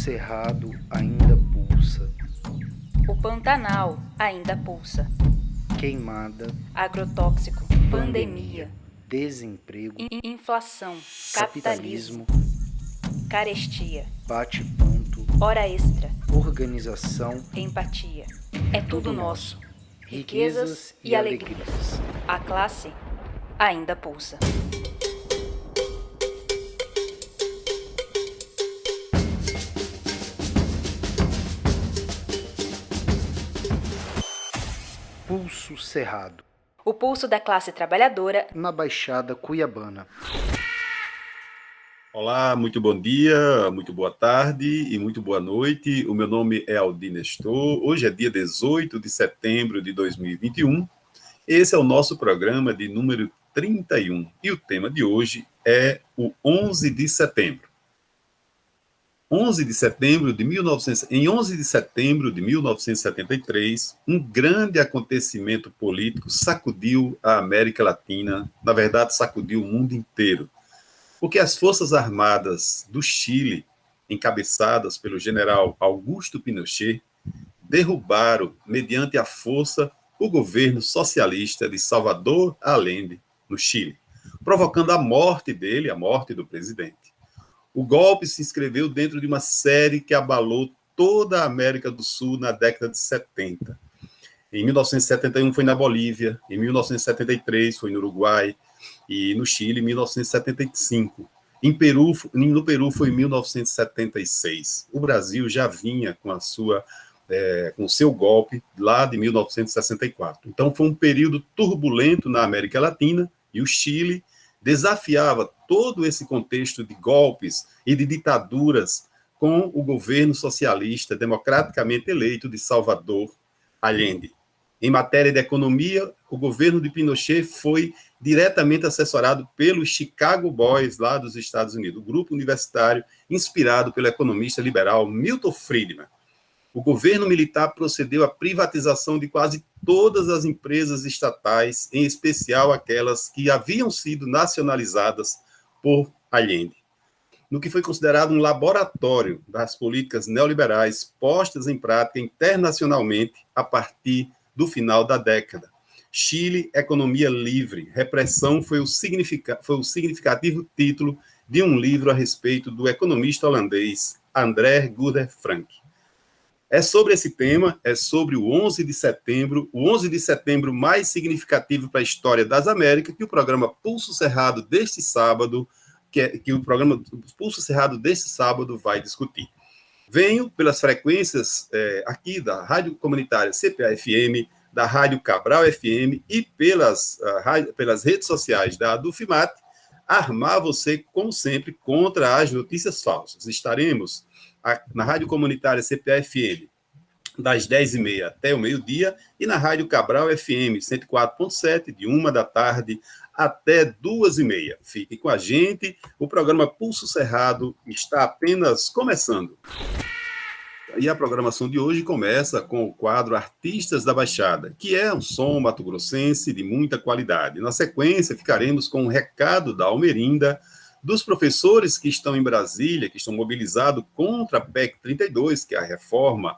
Cerrado ainda pulsa. O Pantanal ainda pulsa. Queimada, Agrotóxico, pandemia, desemprego, inflação, capitalismo, carestia, bate-ponto, hora extra, organização, empatia. É tudo nosso. riquezas e alegrias. A classe ainda pulsa. Pulso Cerrado, O pulso da classe trabalhadora na Baixada Cuiabana. Olá, muito bom dia, muito boa tarde e muito boa noite. O meu nome é Aldir Nestor. Hoje é dia 18 de setembro de 2021. Esse é o nosso programa de número 31 e o tema de hoje é o 11 de setembro. 11 de setembro de 1973, um grande acontecimento político sacudiu a América Latina, na verdade sacudiu o mundo inteiro, porque as Forças Armadas do Chile, encabeçadas pelo general Augusto Pinochet, derrubaram, mediante a força, o governo socialista de Salvador Allende, no Chile, provocando a morte dele, a morte do presidente. O golpe se inscreveu dentro de uma série que abalou toda a América do Sul na década de 70. Em 1971 foi na Bolívia, em 1973 foi no Uruguai e no Chile em 1975. No Peru foi em 1976. O Brasil já vinha com o seu golpe lá de 1964. Então foi um período turbulento na América Latina e o Chile desafiava todo esse contexto de golpes e de ditaduras com o governo socialista democraticamente eleito de Salvador Allende. Em matéria de economia, o governo de Pinochet foi diretamente assessorado pelos Chicago Boys, lá dos Estados Unidos, o grupo universitário inspirado pelo economista liberal Milton Friedman. O governo militar procedeu à privatização de quase todas as empresas estatais, em especial aquelas que haviam sido nacionalizadas por Allende, no que foi considerado um laboratório das políticas neoliberais postas em prática internacionalmente a partir do final da década. Chile, economia livre, repressão foi o significativo título de um livro a respeito do economista holandês André Guder Frank. É sobre esse tema, é sobre o 11 de setembro, o 11 de setembro mais significativo para a história das Américas, que o programa Pulso Cerrado deste sábado, que o programa Pulso Cerrado deste sábado vai discutir. Venho pelas frequências aqui da Rádio Comunitária CPA-FM, da Rádio Cabral FM e pelas redes sociais da Adufimate, armar você, como sempre, contra as notícias falsas. Estaremos na Rádio Comunitária CPA-FM, das 10h30 até o meio-dia, e na Rádio Cabral FM 104.7, de 1 da tarde até 2h30. Fique com a gente, o programa Pulso Cerrado está apenas começando. E a programação de hoje começa com o quadro Artistas da Baixada, que é um som mato-grossense de muita qualidade. Na sequência, ficaremos com um recado da Almerinda, dos professores que estão em Brasília, que estão mobilizados contra a PEC 32, que é a reforma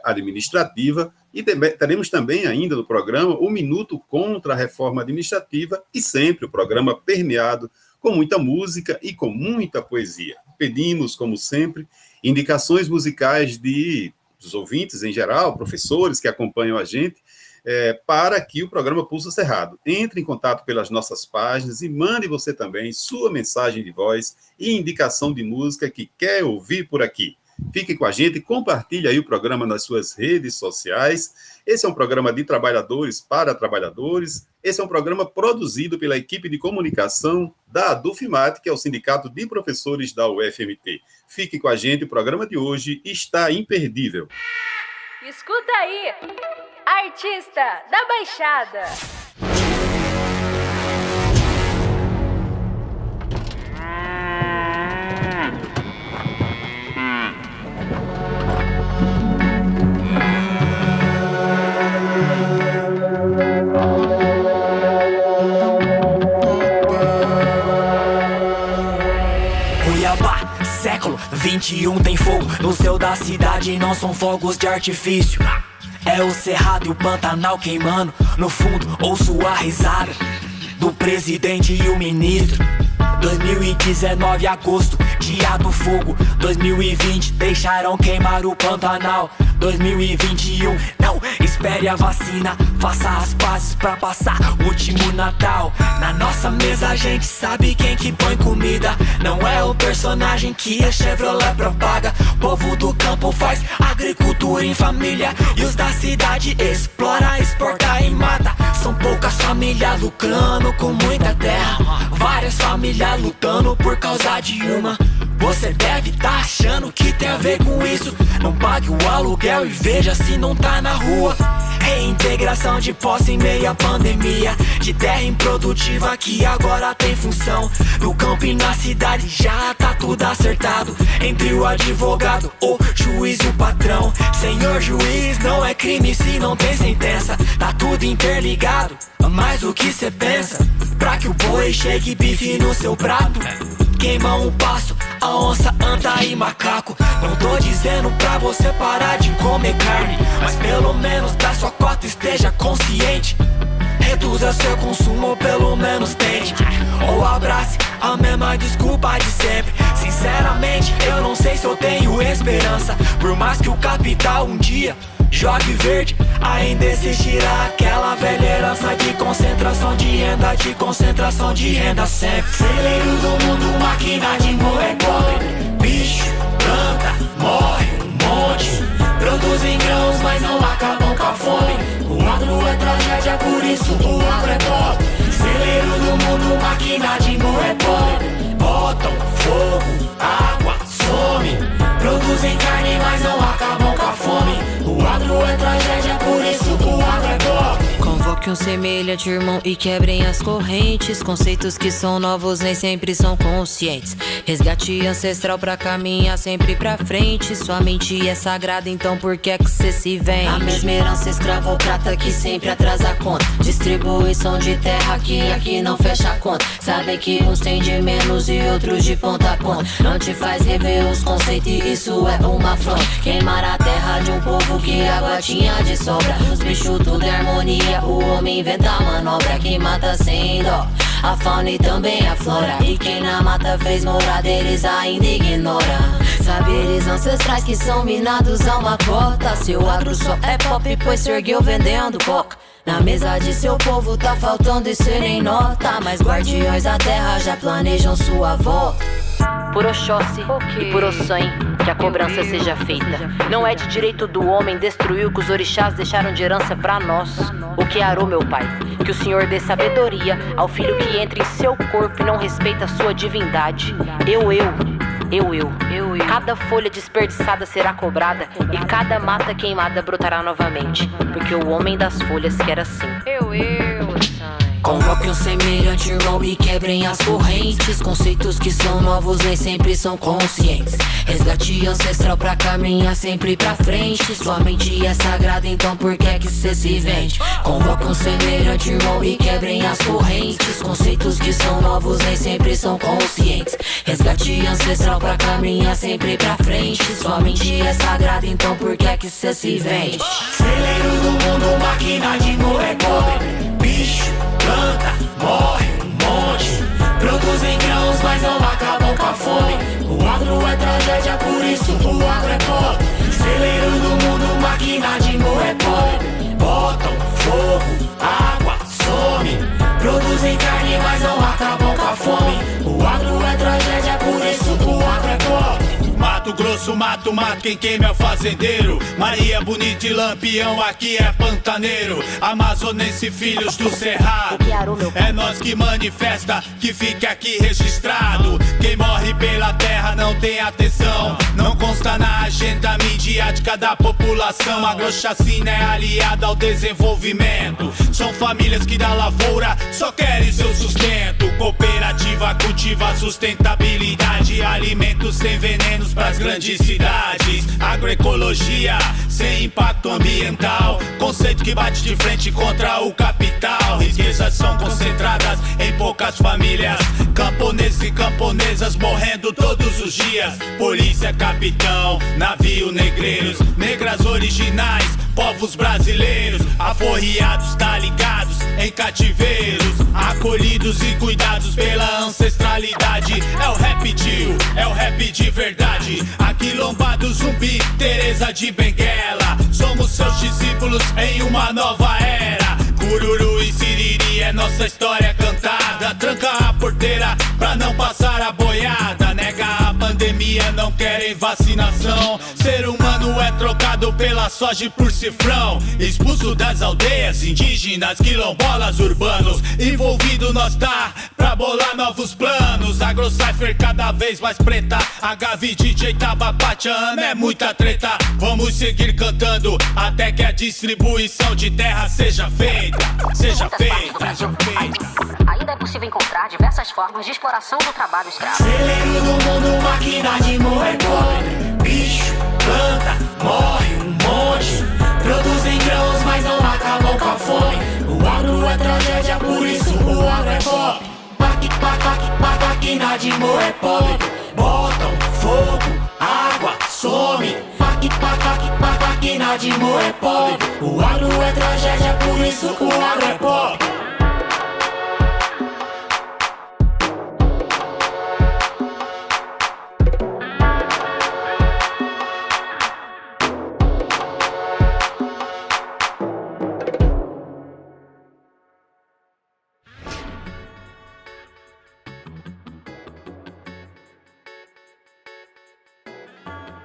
administrativa, e teremos também ainda no programa o Minuto contra a Reforma Administrativa e sempre o programa permeado com muita música e com muita poesia. Pedimos, como sempre, indicações musicais dos ouvintes em geral, professores que acompanham a gente, para que o programa Pulso Cerrado entre em contato pelas nossas páginas e mande você também sua mensagem de voz e indicação de música que quer ouvir por aqui. Fique com a gente, compartilhe aí o programa nas suas redes sociais. Esse é um programa de trabalhadores para trabalhadores. Esse é um programa produzido pela equipe de comunicação da Adufimate, que é o Sindicato de Professores da UFMT. Fique com a gente, o programa de hoje está imperdível. Escuta aí, Artista da Baixada. Cuiabá, século 21 tem fogo no céu da cidade, não são fogos de artifício. É o cerrado e o Pantanal queimando. No fundo ouço a risada do presidente e o ministro. 2019 agosto, dia do fogo. 2020 deixaram queimar o Pantanal. 2021, não espere a vacina, faça as pazes pra passar o último Natal. Na nossa mesa a gente sabe quem que põe comida. Não é o personagem que a Chevrolet propaga. Povo do campo faz agricultura em família, e os da cidade explora, exporta e mata. São poucas famílias lucrando com muita terra, várias famílias lutando por causa de uma. Você deve tá achando que tem a ver com isso. Não pague o aluguel e veja se não tá na rua. Reintegração de posse em meio à pandemia, de terra improdutiva que agora tem função. No campo e na cidade já tá tudo acertado entre o advogado, o juiz e o patrão. Senhor juiz, não é crime se não tem sentença. Tá tudo interligado, mais do que cê pensa. Pra que o boi chegue bife no seu prato, queimam o pasto, a onça anda e macaco. Não tô dizendo pra você parar de comer carne, mas pelo menos da sua cota esteja consciente. Reduza seu consumo ou pelo menos tente, ou abrace a mesma desculpa de sempre. Sinceramente eu não sei se eu tenho esperança. Por mais que o capital um dia jogue verde, ainda existirá aquela velha herança de concentração de renda, de concentração de renda sempre. Celeiro do mundo, máquina de moer pobre. Bicho, planta, morre um monte. Produzem grãos, mas não acabam com a fome. O agro é tragédia, por isso o agro é pobre. Celeiro do mundo, máquina de moer pobre. Botam fogo, água, some. Produzem carne, mas não acabam com a fome. O agro é tragédia, por isso o agro é pobre. Convoque um semelhante, irmão, e quebrem as correntes. Conceitos que são novos nem sempre são conscientes. Resgate ancestral pra caminhar sempre pra frente. Sua mente é sagrada, então por que é que cê se vende? A mesma herança escravocrata que sempre atrasa a conta. Distribuição de terra que aqui não fecha a conta. Sabem que uns têm de menos e outros de ponta a ponta. Não te faz rever os conceitos e isso é uma afronta. Queimar a terra de um povo que água tinha de sobra. Os bichos tudo é harmonia, o homem inventa a manobra que mata sem dó a fauna e também a flora. E quem na mata fez morada eles ainda ignoram. Saberes ancestrais que são minados a uma cota. Seu agro só é pop pois se ergueu vendendo coca. Na mesa de seu povo tá faltando e cê nem nota. Mas guardiões da terra já planejam sua volta. Por Oxóssi e por Ossan, que a cobrança seja feita. Não é de direito do homem destruir o que os orixás deixaram de herança pra nós. O que arou meu pai, que o Senhor dê sabedoria ao filho que entra em seu corpo e não respeita a sua divindade. Eu. Cada folha desperdiçada será cobrada e cada mata queimada brotará novamente, porque o homem das folhas quer assim. Convoque um semelhante, irmão, e quebrem as correntes. Conceitos que são novos nem sempre são conscientes. Resgate ancestral pra caminhar sempre pra frente. Sua mente é sagrada, então por que é que cê se vende? Convoque um semelhante, irmão, e quebrem as correntes. Conceitos que são novos nem sempre são conscientes. Resgate ancestral pra caminhar sempre pra frente. Sua mente é sagrada, então por que é que cê se vende? Celeiro do mundo, máquina de moer pobre. Bicho, planta, morre um monte. Produzem grãos, mas não acabam com a fome. O agro é tragédia, por isso o agro é pobre. Celeiro do mundo, máquina de moer pobre. Botam fogo, água, some. Produzem carne, mas não acabam com a fome. O agro é tragédia, por isso o agro é pobre. Mato Grosso, mato, quem queima é o fazendeiro. Maria Bonita e Lampião, aqui é pantaneiro. Amazonense, filhos do cerrado. É nós que manifesta, que fica aqui registrado. Quem morre pela terra não tem atenção. Não consta na agenda midiática da população. A agrochacina é aliada ao desenvolvimento. São famílias que da lavoura só querem seu sustento. Cooperativa cultiva sustentabilidade. Alimentos sem venenos pras grandes cidades. Agroecologia sem impacto ambiental. Conceito que bate de frente contra o capital. Riquezas são concentradas em poucas famílias. Camponeses e camponesas morrendo todos os dias. Polícia, capitão, navio, negreiros, negras originais, povos brasileiros, aforreados, tá ligados, em cativeiros, acolhidos e cuidados pela ancestralidade. É o rap tio, é o rap de verdade. Aquilombado, Zumbi, Teresa de Benguela, somos seus discípulos em uma nova era. Cururu e Siriri é nossa história cantada. Tranca a porteira pra não passar a boiada. Nega a pandemia, não querem vacinação. Ser humano é trocado pela soja e por cifrão. Expulso das aldeias indígenas, quilombolas, urbanos. Envolvido nós tá pra bolar novos planos. AgroCypher cada vez mais preta. HV DJ Tabapatiana é muita treta. Vamos seguir cantando até que a distribuição de terra seja feita. Seja feita. Ainda é possível encontrar diversas formas de exploração do trabalho escravo. Celeiro do mundo, máquina de moer pobre. Bicho, planta, morre um monte. Produzem grãos, mas não acabam com a fome. O agro é tragédia, por isso o agro é pop. Máquina de moer pobre. Botam fogo, água, some. Máquina de moer pobre. O agro é tragédia, por isso o agro é pop.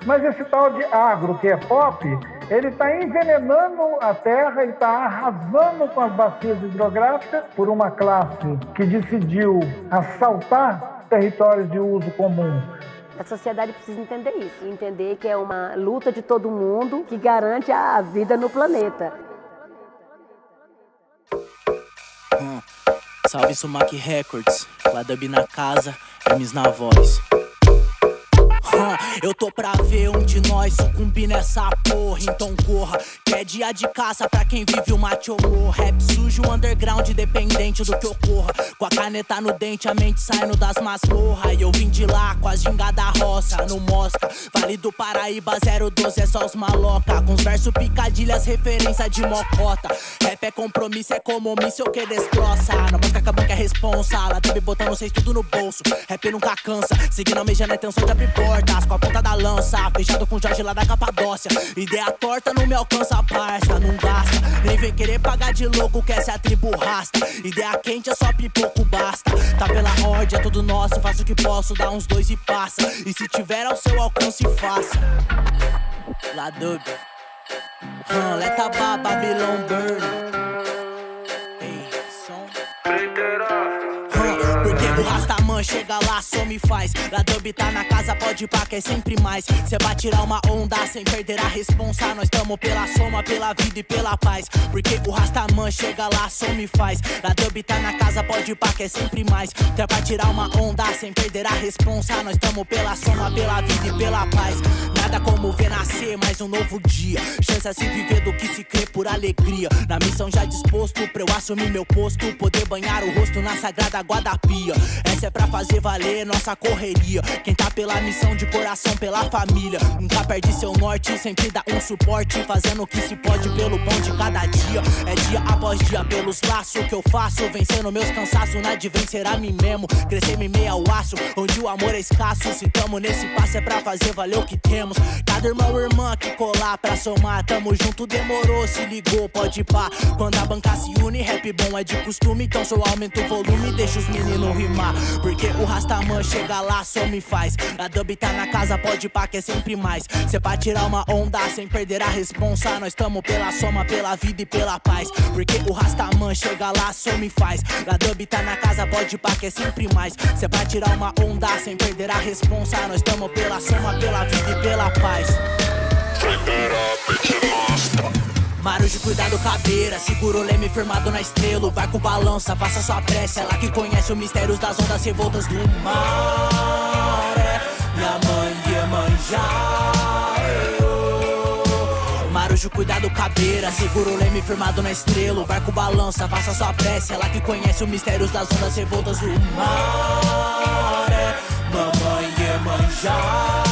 Mas esse tal de agro, que é pop, ele está envenenando a terra, ele está arrasando com as bacias hidrográficas por uma classe que decidiu assaltar territórios de uso comum. A sociedade precisa entender isso, entender que é uma luta de todo mundo que garante a vida no planeta. Salve Sumac Records, Ladub na casa, Hermes na voz. Eu tô pra ver um de nós sucumbir nessa porra, então corra, que é dia de caça pra quem vive o machomor. Rap sujo, underground, dependente do que ocorra. Com a caneta no dente, a mente saindo das masmorra. E eu vim de lá, com a ginga da roça, no Mosca, Vale do Paraíba, 012 é só os maloca. Com os versos picadilhas, referência de mocota. Rap é compromisso, é como míssil que destroça. Não mosca que a banca é responsa, Ladub botando vocês tudo no bolso. Rap nunca cansa, seguindo almejando a intenção de abrir portas. Com a ponta da lança, fechado com Jorge lá da Capadócia. Ideia torta não me alcança, parça, não gasta. Nem vem querer pagar de louco que essa é a tribo rasta. Ideia quente é só pipoco, basta. Tá pela ordem, é tudo nosso, faço o que posso, dá uns dois e passa. E se tiver ao seu alcance, faça. Ladub, Leta Bá, Babylon Burn. Ei, som. Porque o Rastaman chega lá, some e faz. Ladub tá na casa, pode pá, que é sempre mais. Cê vai tirar uma onda sem perder a responsa. Nós tamo pela soma, pela vida e pela paz. Porque o Rastaman chega lá, some e faz. Ladub tá na casa, pode pá, que é sempre mais. Cê vai tirar uma onda sem perder a responsa. Nós tamo pela soma, pela vida e pela paz. Nada como ver nascer mais um novo dia. Chance a se viver do que se crê por alegria. Na missão já disposto pra eu assumir meu posto. Poder banhar o rosto na sagrada guarda-pia. Essa é pra fazer valer nossa correria. Quem tá pela missão de coração, pela família, nunca perde seu norte, sempre dá um suporte. Fazendo o que se pode pelo pão de cada dia. É dia após dia pelos laços que eu faço. Vencendo meus cansaços, nada de vencer a mim mesmo. Crescer me meia ao aço, onde o amor é escasso. Se tamo nesse passo é pra fazer valer o que temos. Cada irmão ou irmã que colar pra somar. Tamo junto, demorou, se ligou, pode pá. Quando a banca se une, rap bom é de costume. Então só aumenta o volume, deixa os meninos rimar. Porque o Rastaman chega lá, some e faz. Ladub tá na casa, pode pá, que é sempre mais. Cê pra tirar uma onda sem perder a responsa. Nós tamo pela soma, pela vida e pela paz. Porque o Rastaman chega lá, some e faz. Ladub tá na casa, pode pá, que é sempre mais. Cê pra tirar uma onda sem perder a responsa. Nós tamo pela soma, pela vida e pela paz. Mário de cuidado caveira, segura o leme firmado na estrela. O barco balança, faça sua prece. Ela que conhece os mistérios das ondas revoltas do mar. Minha mãe Iemanjá. Mário Marujo, cuidado, cabeira. Segura o leme firmado na estrela. O barco balança, faça sua prece. Ela que conhece os mistérios das ondas revoltas do mar. Mamãe Iemanjá.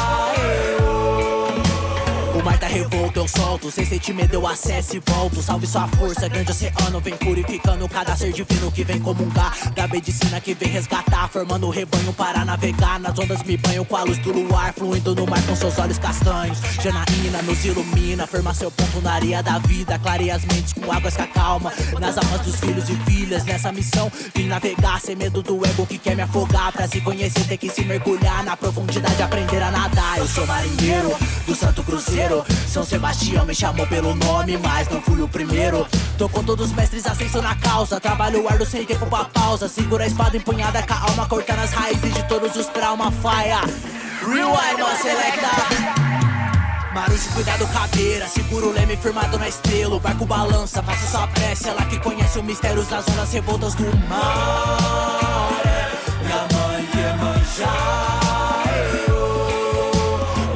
O mar tá revolto, eu solto. Sem sentir medo, eu acesso e volto. Salve sua força, grande oceano. Vem purificando cada ser divino que vem comungar. Da medicina que vem resgatar. Formando o rebanho para navegar. Nas ondas me banho com a luz do luar. Fluindo no mar com seus olhos castanhos. Janaína nos ilumina. Firma seu ponto na areia da vida. Clareia as mentes com águas que acalma. Nas almas dos filhos e filhas. Nessa missão vim navegar. Sem medo do ego que quer me afogar. Pra se conhecer tem que se mergulhar. Na profundidade aprender a nadar. Eu sou marinheiro do Santo Cruzeiro. São Sebastião me chamou pelo nome, mas não fui o primeiro. Tô com todos os mestres, ascenso na causa. Trabalho árduo sem tempo pra pausa. Segura a espada empunhada com a alma. Cortando as raízes de todos os traumas. Faia, rewind, ó, selecta. Marujo, cuidado, cabeira. Segura o leme firmado na estrela. O barco balança, faça sua prece. Ela que conhece os mistérios das ondas revoltas do mar. Minha mãe Iemanjá.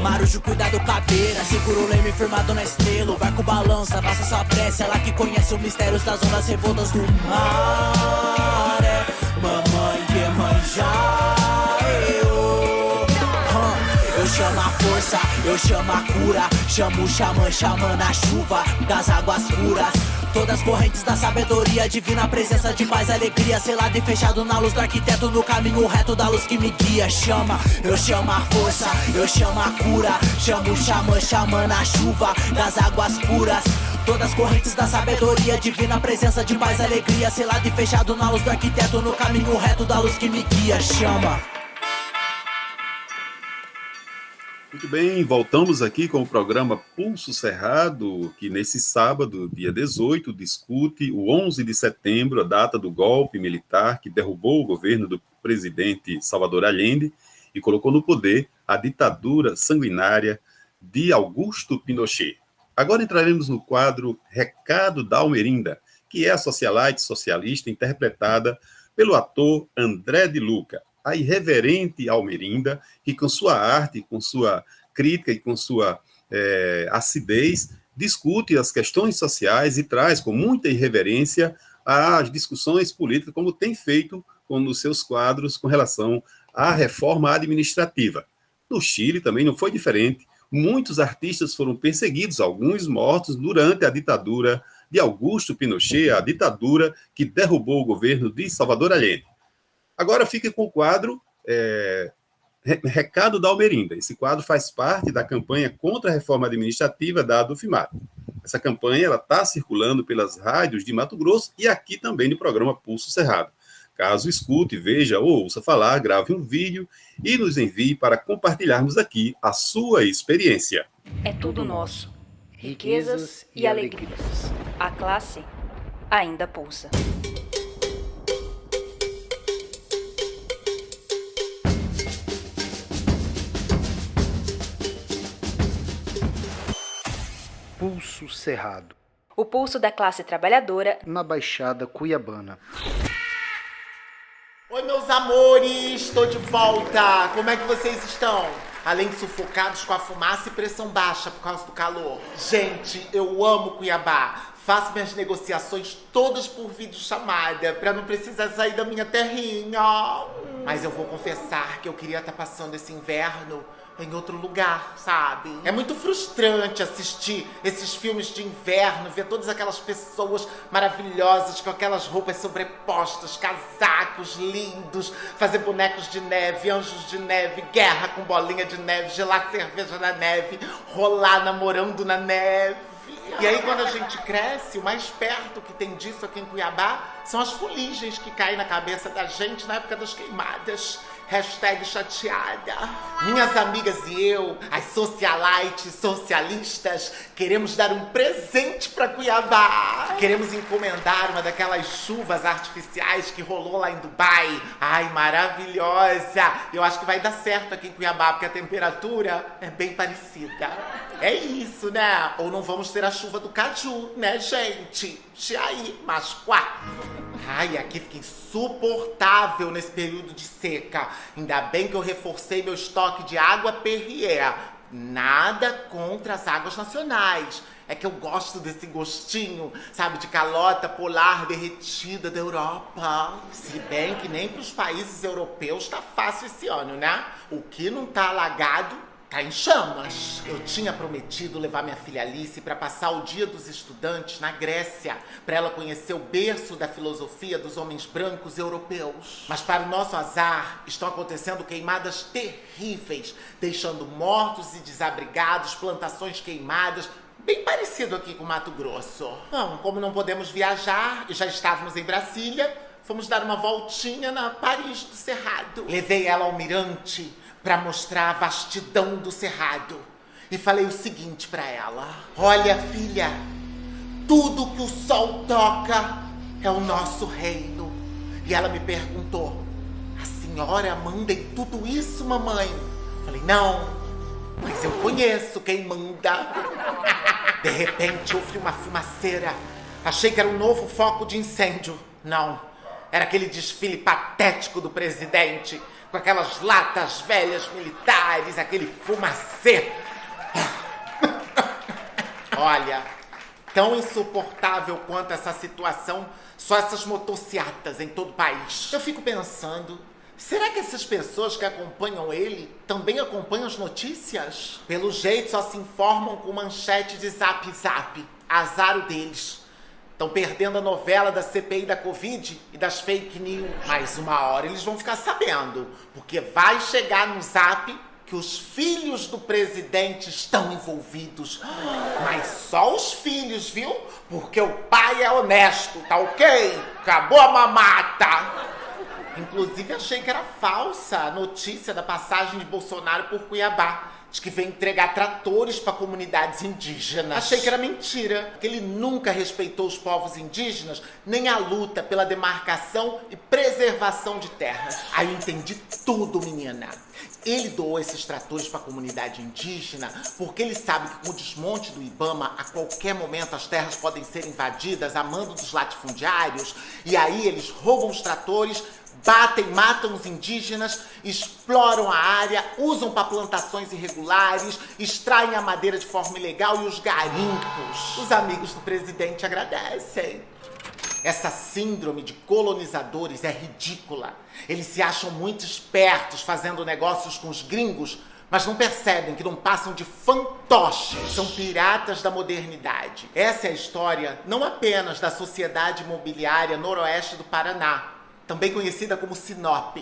Marujo, cuidado, cabeira. Segura o leme firmado na estrela. O barco balança, faça sua prece. Ela que conhece os mistérios das ondas revoltas do mar. Mamãe Iemanjá. Eu chamo a força, eu chamo a cura. Chamo o xamã, chamando a chuva das águas puras. Todas as correntes da sabedoria divina, presença de paz, alegria. Selado e fechado na luz do arquiteto, no caminho reto da luz que me guia. Chama, eu chamo a força, eu chamo a cura. Chamo o xamã, chamando a chuva das águas puras. Todas as correntes da sabedoria divina, presença de paz, alegria. Selado e fechado na luz do arquiteto, no caminho reto da luz que me guia. Chama. Muito bem, voltamos aqui com o programa Pulso Cerrado, que nesse sábado, dia 18, discute o 11 de setembro, a data do golpe militar que derrubou o governo do presidente Salvador Allende e colocou no poder a ditadura sanguinária de Augusto Pinochet. Agora entraremos no quadro Recado da Almerinda, que é a socialite socialista interpretada pelo ator André de Luca. A irreverente Almerinda, que com sua arte, com sua crítica e com sua acidez, discute as questões sociais e traz com muita irreverência as discussões políticas, como tem feito nos seus quadros com relação à reforma administrativa. No Chile também não foi diferente. Muitos artistas foram perseguidos, alguns mortos, durante a ditadura de Augusto Pinochet, a ditadura que derrubou o governo de Salvador Allende. Agora fica com o quadro Recado da Almerinda. Esse quadro faz parte da campanha contra a reforma administrativa da Dufimap. Essa campanha está circulando pelas rádios de Mato Grosso e aqui também no programa Pulso Cerrado. Caso escute, veja ou ouça falar, grave um vídeo e nos envie para compartilharmos aqui a sua experiência. É tudo nosso. Riquezas e alegrias. A classe ainda pulsa. Pulso Cerrado. O pulso da classe trabalhadora na Baixada Cuiabana. Oi, meus amores, estou de volta. Como é que vocês estão? Além de sufocados com a fumaça e pressão baixa por causa do calor. Gente, eu amo Cuiabá. Faço minhas negociações todas por videochamada, pra não precisar sair da minha terrinha. Mas eu vou confessar que eu queria estar passando esse inverno em outro lugar, sabe? É muito frustrante assistir esses filmes de inverno, ver todas aquelas pessoas maravilhosas com aquelas roupas sobrepostas, casacos lindos, fazer bonecos de neve, anjos de neve, guerra com bolinha de neve, gelar cerveja na neve, rolar namorando na neve. E aí quando a gente cresce, o mais perto que tem disso aqui em Cuiabá são as fuligens que caem na cabeça da gente na época das queimadas. Hashtag chateada. Minhas amigas e eu, as socialites socialistas, queremos dar um presente pra Cuiabá. Queremos encomendar uma daquelas chuvas artificiais que rolou lá em Dubai. Ai, maravilhosa. Eu acho que vai dar certo aqui em Cuiabá, porque a temperatura é bem parecida. É isso, né? Ou não vamos ter a chuva do caju, né, gente? Aí, mas quá. Ai, aqui fica insuportável nesse período de seca. Ainda bem que eu reforcei meu estoque de água Perrier. Nada contra as águas nacionais. É que eu gosto desse gostinho, sabe, de calota polar derretida da Europa. Se bem que nem pros países europeus tá fácil esse ano, né? O que não tá alagado tá em chamas. Eu tinha prometido levar minha filha Alice para passar o Dia dos Estudantes na Grécia, para ela conhecer o berço da filosofia dos homens brancos europeus. Mas para o nosso azar, estão acontecendo queimadas terríveis, deixando mortos e desabrigados, plantações queimadas, bem parecido aqui com Mato Grosso. Bom, como não podemos viajar e já estávamos em Brasília, fomos dar uma voltinha na Paris do Cerrado. Levei ela ao mirante para mostrar a vastidão do Cerrado. E falei o seguinte para ela: olha, filha, tudo que o sol toca é o nosso reino. E ela me perguntou: a senhora manda em tudo isso, mamãe? Falei: não, mas eu conheço quem manda. De repente ouvi uma fumaceira. Achei que era um novo foco de incêndio. Não, era aquele desfile patético do presidente, com aquelas latas velhas militares, aquele fumacê. Olha, tão insuportável quanto essa situação, só essas motocicletas em todo o país. Eu fico pensando, será que essas pessoas que acompanham ele também acompanham as notícias? Pelo jeito só se informam com manchete de Zap Zap. Azar o deles. Estão perdendo a novela da CPI da Covid e das fake news. Mas uma hora eles vão ficar sabendo, porque vai chegar no Zap que os filhos do presidente estão envolvidos. Mas só os filhos, viu? Porque o pai é honesto, tá ok? Acabou a mamata. Inclusive achei que era falsa a notícia da passagem de Bolsonaro por Cuiabá. Diz que vem entregar tratores para comunidades indígenas. Achei que era mentira, que ele nunca respeitou os povos indígenas, nem a luta pela demarcação e preservação de terras. Aí eu entendi tudo, menina. Ele doou esses tratores para a comunidade indígena porque ele sabe que com o desmonte do Ibama, a qualquer momento as terras podem ser invadidas a mando dos latifundiários, e aí eles roubam os tratores, batem, matam os indígenas, exploram a área, usam para plantações irregulares, extraem a madeira de forma ilegal e os garimpos. Os amigos do presidente agradecem. Essa síndrome de colonizadores é ridícula. Eles se acham muito espertos fazendo negócios com os gringos, mas não percebem que não passam de fantoches. São piratas da modernidade. Essa é a história não apenas da Sociedade Imobiliária Noroeste do Paraná, também conhecida como Sinop.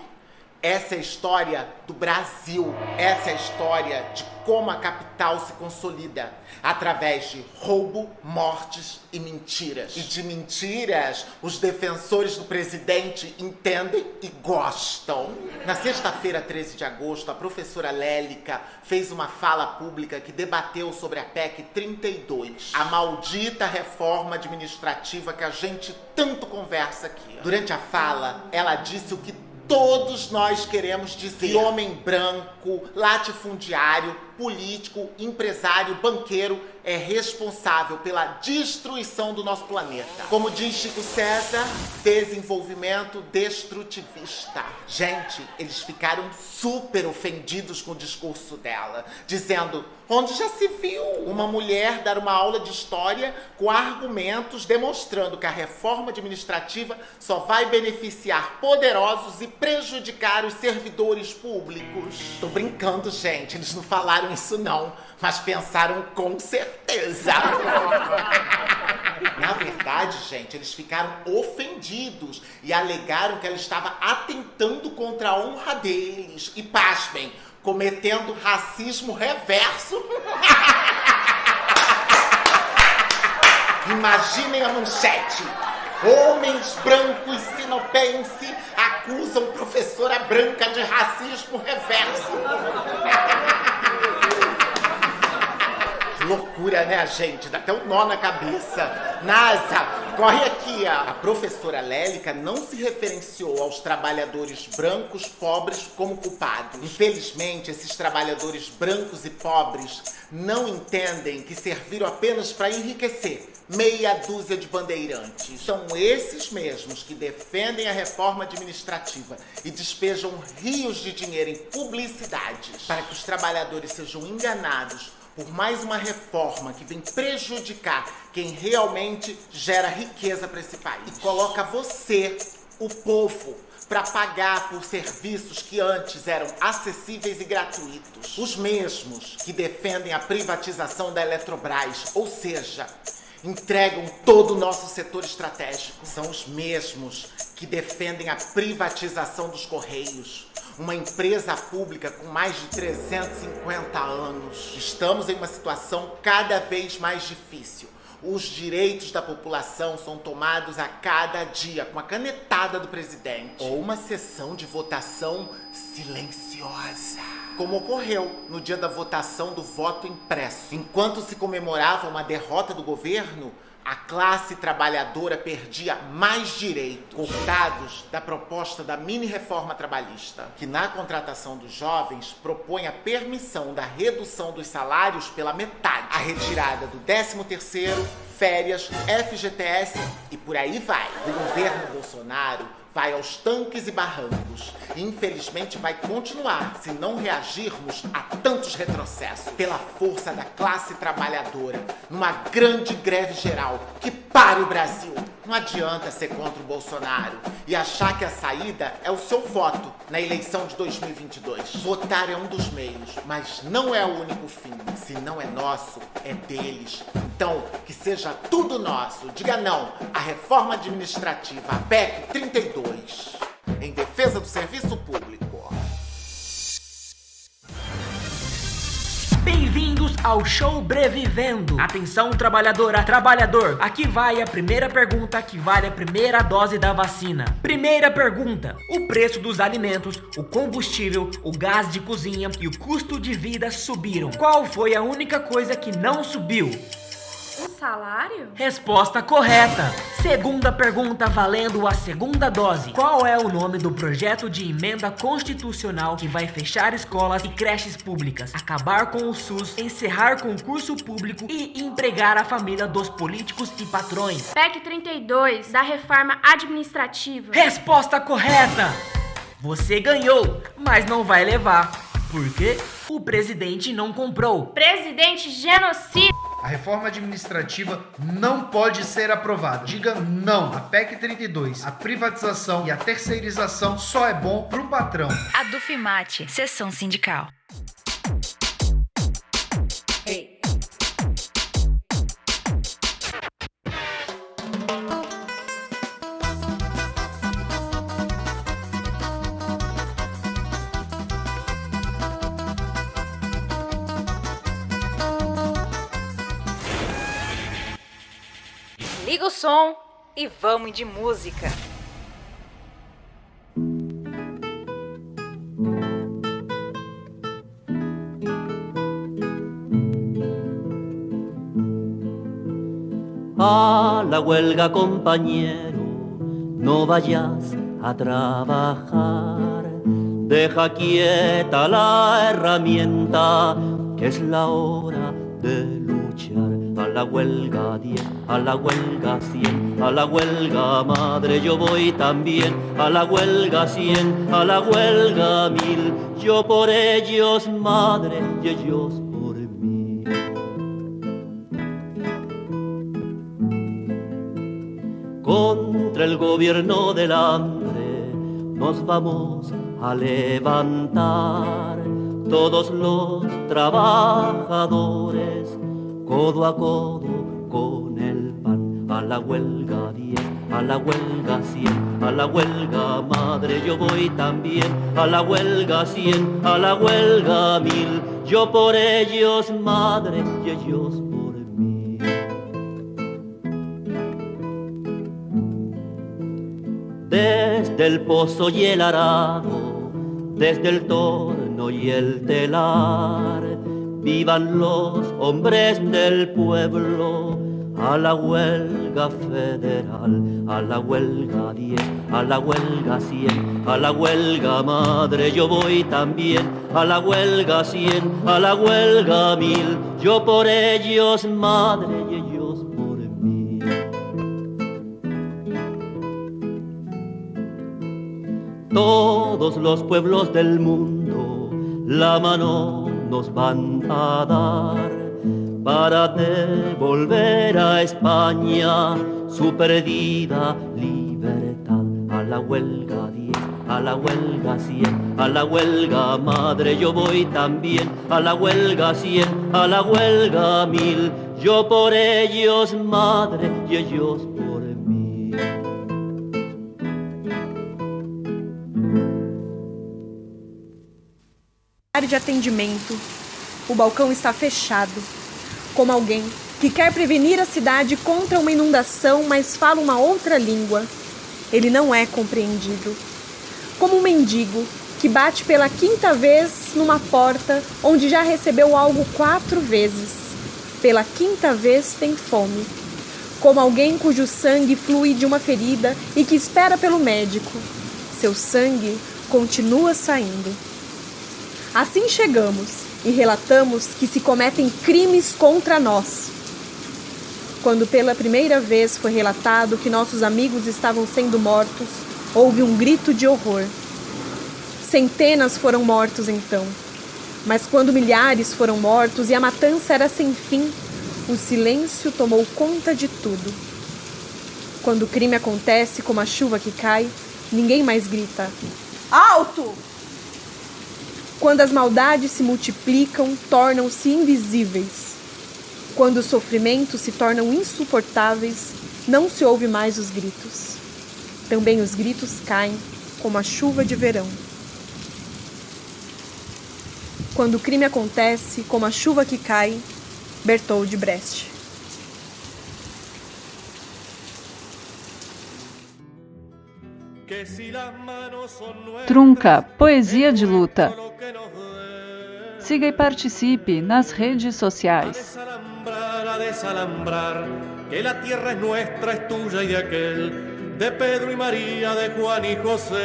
Essa é a história do Brasil. Essa é a história de como a capital se consolida através de roubo, mortes e mentiras. E de mentiras, os defensores do presidente entendem e gostam. Na sexta-feira, 13 de agosto, a professora Lélica fez uma fala pública que debateu sobre a PEC 32, a maldita reforma administrativa que a gente tanto conversa aqui. Durante a fala, ela disse o que todos nós queremos dizer: que homem branco, latifundiário, político, empresário, banqueiro é responsável pela destruição do nosso planeta. Como diz Chico César, desenvolvimento destrutivista. Gente, eles ficaram super ofendidos com o discurso dela, dizendo: onde já se viu uma mulher dar uma aula de história com argumentos demonstrando que a reforma administrativa só vai beneficiar poderosos e prejudicar os servidores públicos? Tô brincando, gente, eles não falaram isso não, mas pensaram com certeza. Na verdade, gente, eles ficaram ofendidos e alegaram que ela estava atentando contra a honra deles e, pasmem, cometendo racismo reverso. Imaginem a manchete: homens brancos sinopense acusam professora branca de racismo reverso. Que loucura, né, gente? Dá até um nó na cabeça. NASA, corre aqui. A professora Lélica não se referenciou aos trabalhadores brancos pobres como culpados. Infelizmente, esses trabalhadores brancos e pobres não entendem que serviram apenas para enriquecer meia dúzia de bandeirantes. São esses mesmos que defendem a reforma administrativa e despejam rios de dinheiro em publicidades para que os trabalhadores sejam enganados por mais uma reforma que vem prejudicar quem realmente gera riqueza para esse país. E coloca você, o povo, para pagar por serviços que antes eram acessíveis e gratuitos. Os mesmos que defendem a privatização da Eletrobras, ou seja, entregam todo o nosso setor estratégico. São os mesmos que defendem a privatização dos Correios, uma empresa pública com mais de 350 anos. Estamos em uma situação cada vez mais difícil. Os direitos da população são tomados a cada dia com a canetada do presidente. Ou uma sessão de votação silenciosa, como ocorreu no dia da votação do voto impresso. Enquanto se comemorava uma derrota do governo, a classe trabalhadora perdia mais direitos, cortados da proposta da mini-reforma trabalhista, que na contratação dos jovens propõe a permissão da redução dos salários pela metade, a retirada do 13º, férias, FGTS e por aí vai. O governo Bolsonaro vai aos tanques e barrancos e infelizmente vai continuar se não reagirmos a tantos retrocessos pela força da classe trabalhadora numa grande greve geral que pare o Brasil. Não adianta ser contra o Bolsonaro e achar que a saída é o seu voto na eleição de 2022. Votar é um dos meios, mas não é o único fim. Se não é nosso, é deles. Então, que seja tudo nosso. Diga não à reforma administrativa, a PEC 32, em defesa do serviço público. Bem-vindos ao Show Brevivendo. Atenção, trabalhadora, trabalhador. Aqui vai a primeira pergunta que vale a primeira dose da vacina. Primeira pergunta: o preço dos alimentos, o combustível, o gás de cozinha e o custo de vida subiram. Qual foi a única coisa que não subiu? O salário? Resposta correta. Segunda pergunta, valendo a segunda dose. Qual é o nome do projeto de emenda constitucional que vai fechar escolas e creches públicas, acabar com o SUS, encerrar concurso público e empregar a família dos políticos e patrões? PEC 32, da reforma administrativa. Resposta correta. Você ganhou, mas não vai levar. Por quê? O presidente não comprou. Presidente genocida. A reforma administrativa não pode ser aprovada. Diga não à PEC 32. A privatização e a terceirização só é bom pro patrão. A Dufimate, Seção Sindical. Hey. Liga o som e vamos de música. A la huelga, compañero, no vayas a trabajar. Deja quieta la herramienta, que es la hora de luchar. A la huelga 10, a la huelga 100, a la huelga madre yo voy también. A la huelga 100, a la huelga 1000, yo por ellos madre y ellos por mí. Contra el gobierno del hambre nos vamos a levantar, todos los trabajadores, codo a codo con el pan. A la huelga 10, a la huelga 100, a la huelga madre yo voy también. A la huelga 100, a la huelga 1000, yo por ellos madre y ellos por mí. Desde el pozo y el arado, desde el torno y el telar, vivan los hombres del pueblo. A la huelga federal, a la huelga 10, a la huelga 100, a la huelga madre yo voy también. A la huelga 100, a la huelga 1000, yo por ellos madre y ellos por mí. Todos los pueblos del mundo la mano nos van a dar, para devolver a España su perdida libertad. A la huelga 10, a la huelga 100, a la huelga madre yo voy también, a la huelga 100, a la huelga 1000, yo por ellos madre y ellos por mí. Área de atendimento, o balcão está fechado, como alguém que quer prevenir a cidade contra uma inundação, mas fala uma outra língua. Ele não é compreendido. Como um mendigo que bate pela 5ª vez numa porta onde já recebeu algo 4 vezes. Pela 5ª vez tem fome. Como alguém cujo sangue flui de uma ferida e que espera pelo médico. Seu sangue continua saindo. Assim chegamos e relatamos que se cometem crimes contra nós. Quando pela primeira vez foi relatado que nossos amigos estavam sendo mortos, houve um grito de horror. Centenas foram mortos então. Mas quando milhares foram mortos e a matança era sem fim, o silêncio tomou conta de tudo. Quando o crime acontece como a chuva que cai, ninguém mais grita: alto! Quando as maldades se multiplicam, tornam-se invisíveis. Quando os sofrimentos se tornam insuportáveis, não se ouve mais os gritos. Também os gritos caem como a chuva de verão. Quando o crime acontece como a chuva que cai, Bertold Brecht. Trunca, poesia de luta. Siga e participe nas redes sociais. A desalambrar, que la tierra es nuestra, es tuya y de aquel, de Pedro y María, de Juan y José.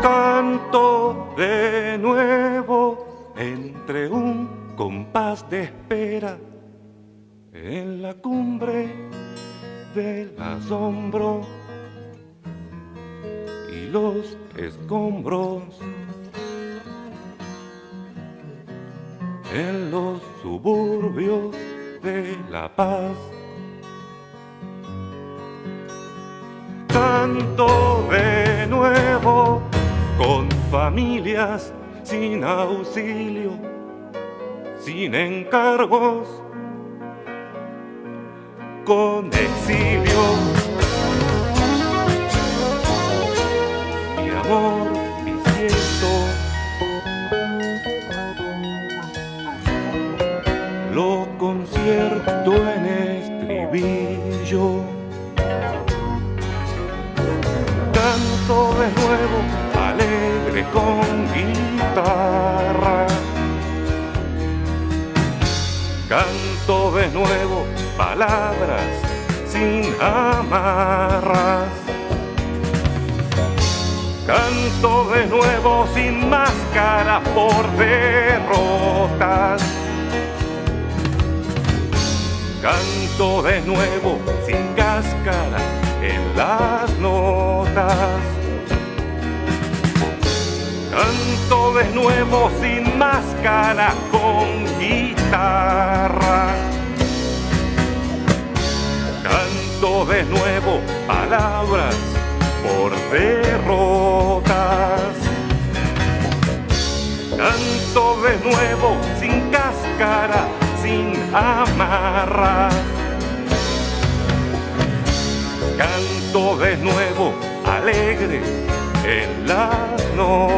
Canto de nuevo entre un compás de espera en la cumbre del asombro y los escombros en los suburbios de La Paz. Canto de nuevo con familias sin auxilio, sin encargos, con exilio. Mi amor bisiesto, lo concierto en estribillo. Canto de nuevo alegre con guitarra. Canto de nuevo palabras sin amarras. Canto de nuevo sin máscara por derrotas. Canto de nuevo sin cáscara en las notas. Canto de nuevo sin máscara con guitarra. Canto de nuevo palabras por derrotas. Canto de nuevo sin cáscara, sin amarras. Canto de nuevo alegre en las notas.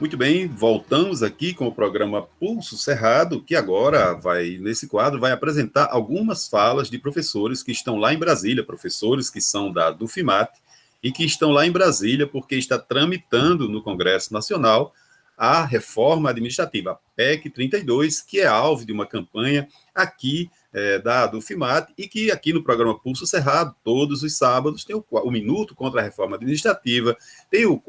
Muito bem, voltamos aqui com o programa Pulso Cerrado, que agora nesse quadro, vai apresentar algumas falas de professores que estão lá em Brasília, professores que são da Dufimate e que estão lá em Brasília porque está tramitando no Congresso Nacional a reforma administrativa, a PEC 32, que é alvo de uma campanha aqui da Dufimate e que aqui no programa Pulso Cerrado, todos os sábados, tem o Minuto contra a Reforma Administrativa, tem o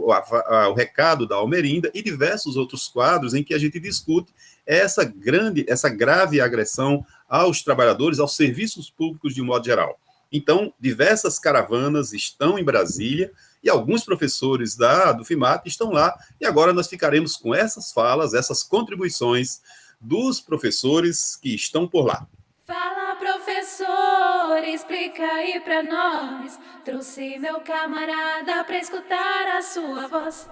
Recado da Almerinda e diversos outros quadros em que a gente discute essa grave agressão aos trabalhadores, aos serviços públicos de um modo geral. Então, diversas caravanas estão em Brasília e alguns professores da Dufimate estão lá, e agora nós ficaremos com essas falas, essas contribuições dos professores que estão por lá. Fala, professor, explica aí pra nós. Trouxe meu camarada pra escutar a sua voz.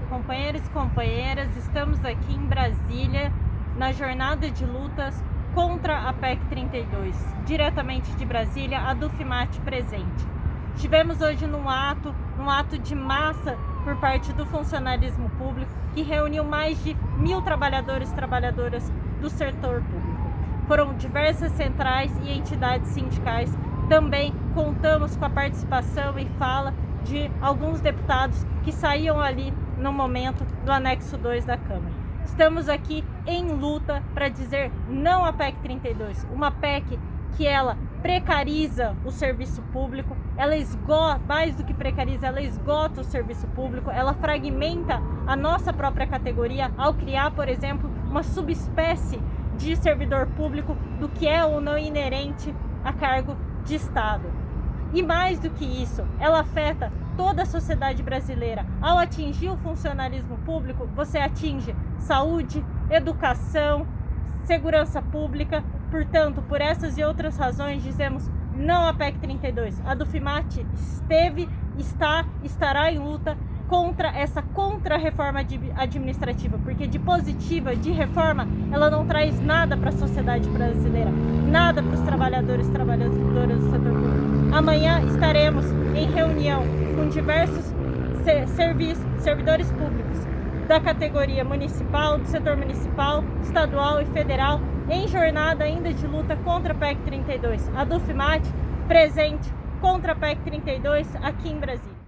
Companheiros e companheiras, estamos aqui em Brasília na jornada de lutas contra a PEC 32. Diretamente de Brasília, a Dufimate presente. Estivemos hoje num ato de massa por parte do funcionalismo público que reuniu mais de 1.000 trabalhadores e trabalhadoras do setor público. Foram diversas centrais e entidades sindicais. Também contamos com a participação e fala de alguns deputados que saíam ali no momento do anexo 2 da Câmara. Estamos aqui em luta para dizer não à PEC 32, uma PEC que ela precariza o serviço público, ela esgota, mais do que precariza, ela esgota o serviço público, ela fragmenta a nossa própria categoria ao criar, por exemplo, uma subespécie de servidor público do que é ou não inerente a cargo de Estado. E mais do que isso, ela afeta toda a sociedade brasileira. Ao atingir o funcionalismo público, você atinge saúde, educação, segurança pública. Portanto, por essas e outras razões, dizemos não à PEC 32. A Dufimate estará em luta contra essa contra-reforma administrativa, porque de positiva, de reforma, ela não traz nada para a sociedade brasileira, nada para os trabalhadores e trabalhadoras do setor público. Amanhã estaremos em reunião com diversos servidores públicos da categoria municipal, do setor municipal, estadual e federal, em jornada ainda de luta contra a PEC 32. A Dufimate presente contra a PEC 32 aqui em Brasília.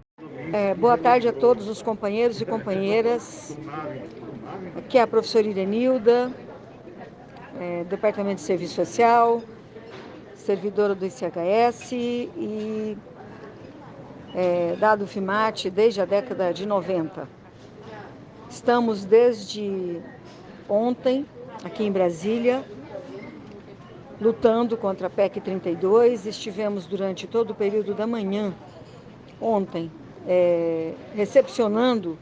Boa tarde a todos os companheiros e companheiras. Aqui é a professora Irenilda, Departamento de Serviço Social, servidora do ICHS e da Dufimate desde a década de 90. Estamos desde ontem aqui em Brasília, lutando contra a PEC 32. Estivemos durante todo o período da manhã, ontem, recepcionando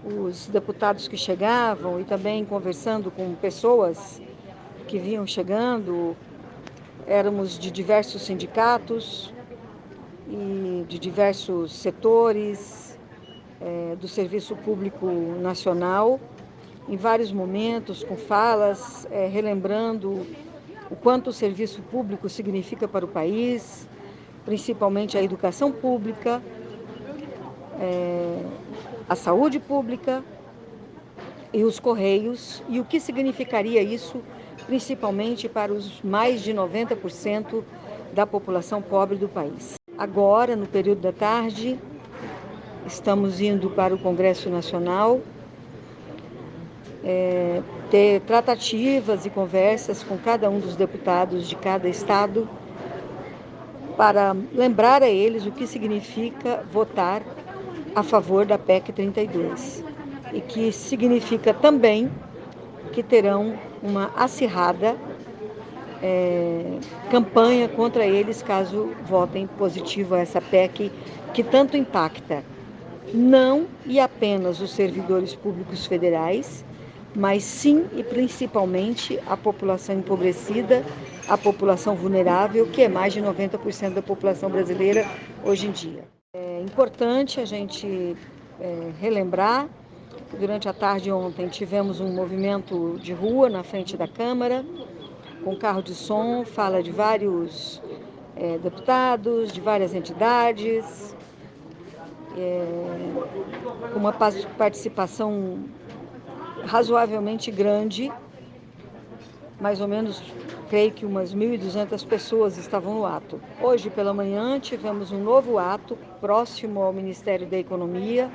os deputados que chegavam e também conversando com pessoas que vinham chegando. Éramos de diversos sindicatos e de diversos setores do Serviço Público Nacional, em vários momentos, com falas, relembrando o quanto o serviço público significa para o país, principalmente a educação pública, a saúde pública e os Correios, e o que significaria isso, principalmente para os mais de 90% da população pobre do país. Agora, no período da tarde, estamos indo para o Congresso Nacional, ter tratativas e conversas com cada um dos deputados de cada estado para lembrar a eles o que significa votar a favor da PEC 32 e que significa também que terão uma acirrada campanha contra eles caso votem positivo a essa PEC que tanto impacta não e apenas os servidores públicos federais, mas sim e principalmente a população empobrecida, a população vulnerável, que é mais de 90% da população brasileira hoje em dia. É importante a gente relembrar que durante a tarde ontem tivemos um movimento de rua na frente da Câmara, com carro de som, fala de vários deputados, de várias entidades, com uma participação razoavelmente grande, mais ou menos, creio que umas 1.200 pessoas estavam no ato. Hoje pela manhã tivemos um novo ato próximo ao Ministério da Economia,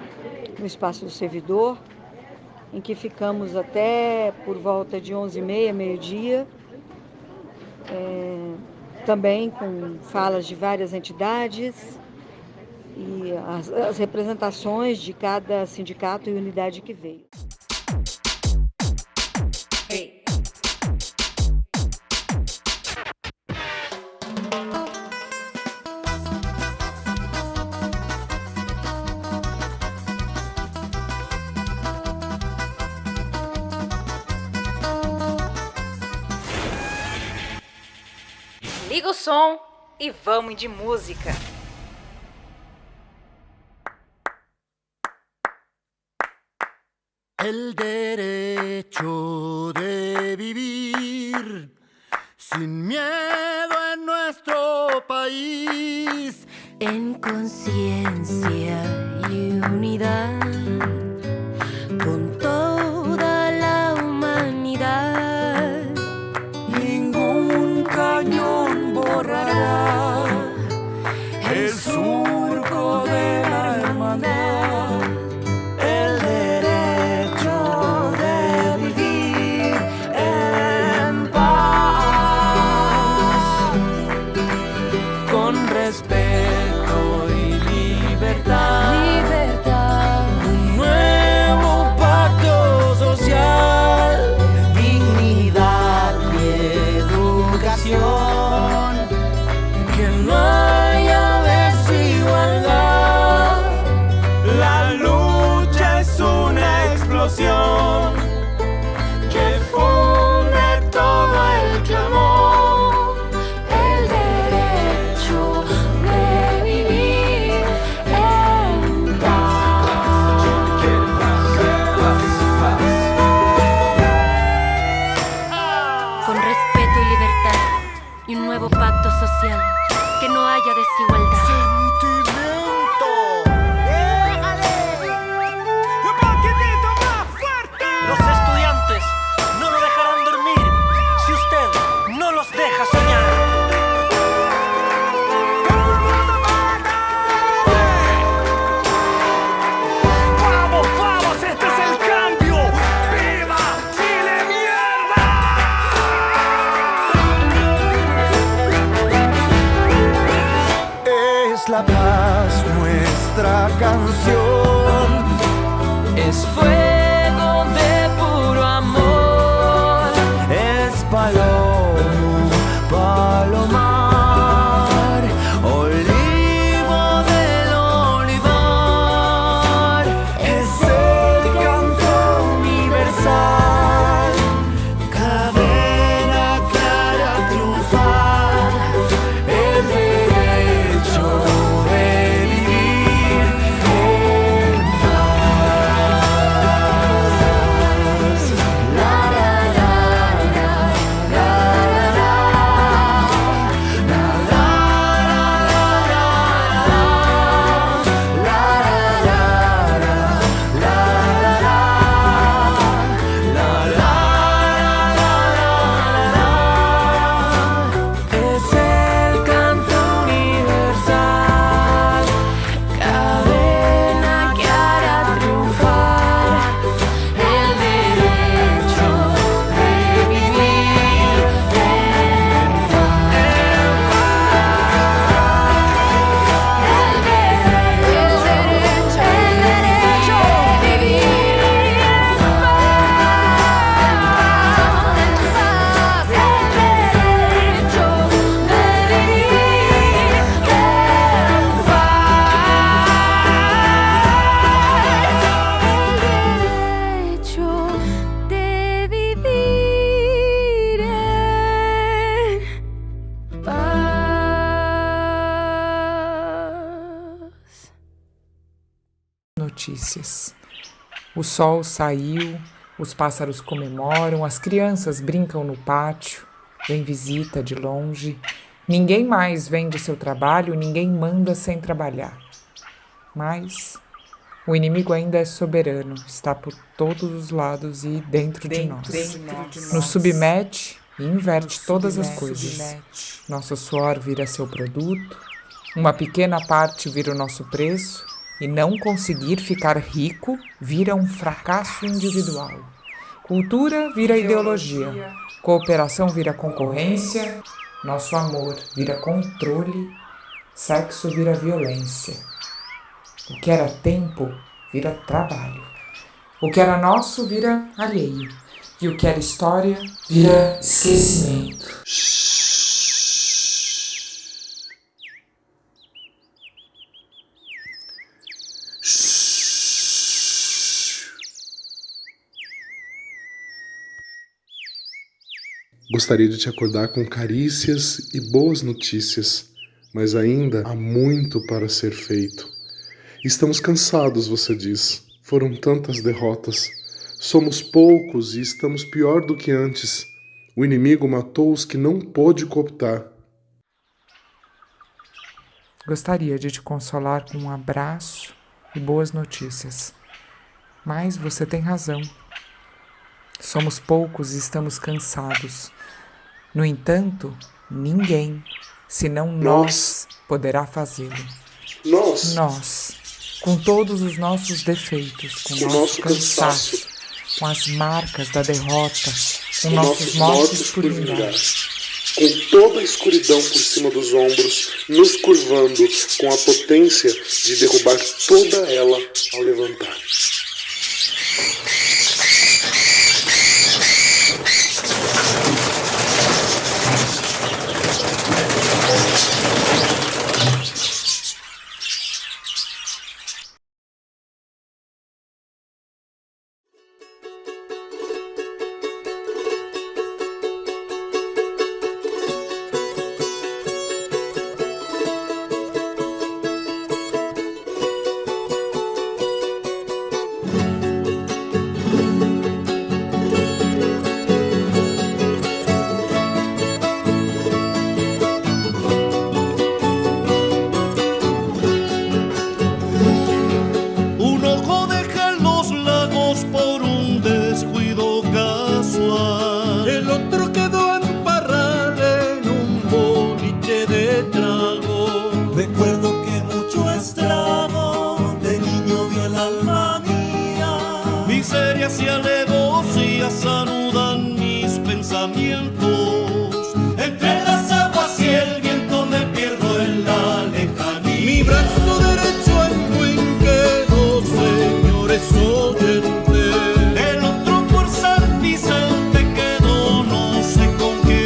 no Espaço do Servidor, em que ficamos até por volta de 11h30, meio-dia, também com falas de várias entidades e as representações de cada sindicato e unidade que veio. Liga o som e vamos de música. El derecho de vivir sin miedo en nuestro país, en conciencia y unidad, con toda la humanidad. Ningún cañón borrará el surco de la hermandad. El derecho de vivir en paz, con respeto y libertad. Un nuevo pacto social, dignidad y educación, que no haya desigualdad. La lucha es una explosión que funde todo el clamor. El derecho de vivir en paz. Con respeto y libertad y un nuevo pacto social, que no haya desigualdad. Los estudiantes no lo dejarán dormir si usted no los deja soñar. ¡Vamos, vamos! ¡Este es el cambio! ¡Viva Chile, mierda! Es la paz nuestra canción, Es fuego de puro amor. es palomo, palomar, olivo del olivar, es el canto universal, cadena clara triunfar, el derecho de vivir en paz. La, la, la, la, la, la, la, la, es el canto universal, cadena que hará triunfar el derecho de vivir en paz. El derecho de vivir en paz. El derecho de vivir en paz. Notícias. O sol saiu, os pássaros comemoram, as crianças brincam no pátio, vem visita de longe. Ninguém mais vem de seu trabalho, ninguém manda sem trabalhar. Mas o inimigo ainda é soberano, está por todos os lados e dentro de nós. Nos submete e inverte todas as coisas. Nosso suor vira seu produto, uma pequena parte vira o nosso preço, e não conseguir ficar rico vira um fracasso individual. Cultura vira ideologia, cooperação vira concorrência, nosso amor vira controle, sexo vira violência. O que era tempo vira trabalho. O que era nosso vira alheio. E o que era história vira esquecimento. Gostaria de te acordar com carícias e boas notícias, mas ainda há muito para ser feito. Estamos cansados, você diz. Foram tantas derrotas. Somos poucos e estamos pior do que antes. O inimigo matou os que não pôde cooptar. Gostaria de te consolar com um abraço e boas notícias. Mas você tem razão. Somos poucos e estamos cansados. No entanto, ninguém, senão nós, poderá fazê-lo. Nós, com todos os nossos defeitos, com o nosso cansaço, com as marcas da derrota, com nossos mortos por vingar. Com toda a escuridão por cima dos ombros, nos curvando com a potência de derrubar toda ela ao levantar. Miserias y alegrías anudan mis pensamientos. Entre las aguas y el viento me pierdo en la lejanía. Mi brazo derecho en buen quedó, señores oyentes. El otro por San Vicente quedó, no sé con qué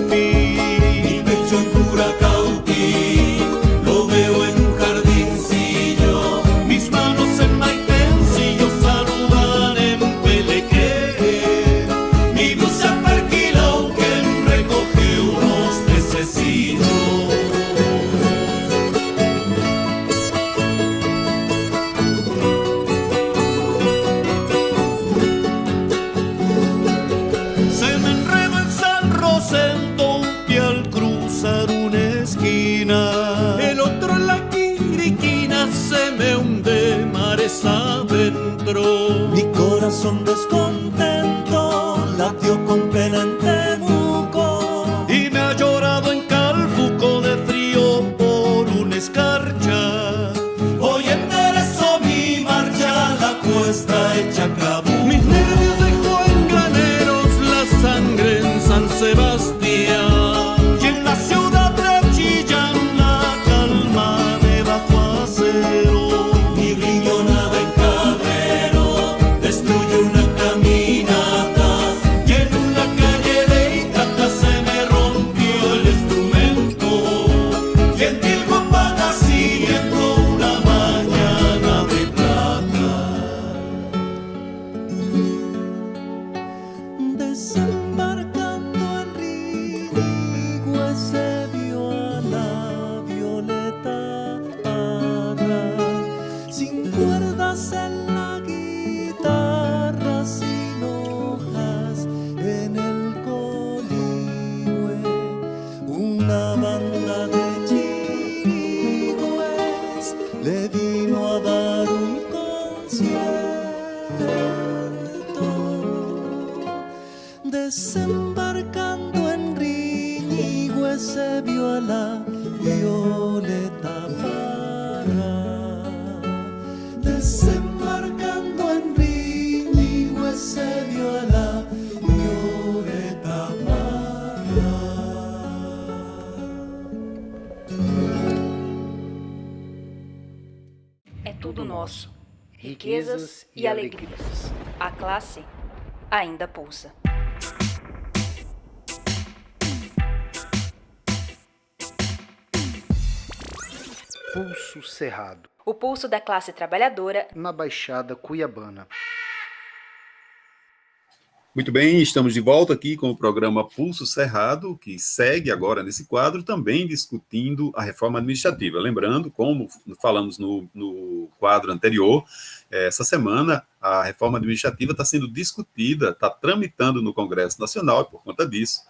fin. Mi pecho en Curacautín, lo veo en un jardincillo. Mis manos en Maitencillo saludan en Pelequé. Mi blusa perquilao que recoge unos pececillos. Se me enredó en San Rosendo un pie al cruzar una esquina. El otro en la Quiriquina se me hunde mares adentro. Mi corazón descontento latió con pena en Temuco. Y me ha llorado en Calbuco de frío por una escarcha. Hoy enderezo mi marcha, la cuesta hecha cabú. Mis nervios dejó en graneros la sangre en San Sebastián. Y en la ciudad de Chillán la calma debajo acero. Mi brillo nada en Cabrero destruye una camioneta. ese vio a la violeta parra, desembarcando en Río, ese vio a la violeta parra. É tudo nosso. Riquezas e alegrias. A classe ainda pulsa. Pulso Cerrado. O pulso da classe trabalhadora na Baixada Cuiabana. Muito bem, estamos de volta aqui com o programa Pulso Cerrado, que segue agora nesse quadro também discutindo a reforma administrativa. Lembrando, como falamos no quadro anterior, essa semana a reforma administrativa está sendo discutida, está tramitando no Congresso Nacional, e por conta disso,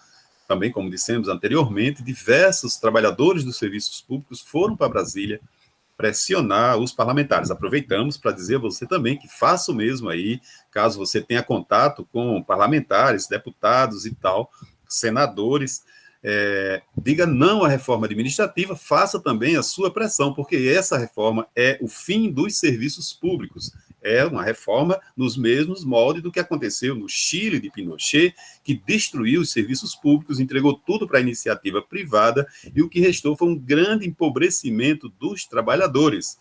também, como dissemos anteriormente, diversos trabalhadores dos serviços públicos foram para Brasília pressionar os parlamentares. Aproveitamos para dizer a você também que faça o mesmo aí, caso você tenha contato com parlamentares, deputados e tal, senadores, diga não à reforma administrativa, faça também a sua pressão, porque essa reforma é o fim dos serviços públicos. É uma reforma nos mesmos moldes do que aconteceu no Chile de Pinochet, que destruiu os serviços públicos, entregou tudo para a iniciativa privada, e o que restou foi um grande empobrecimento dos trabalhadores.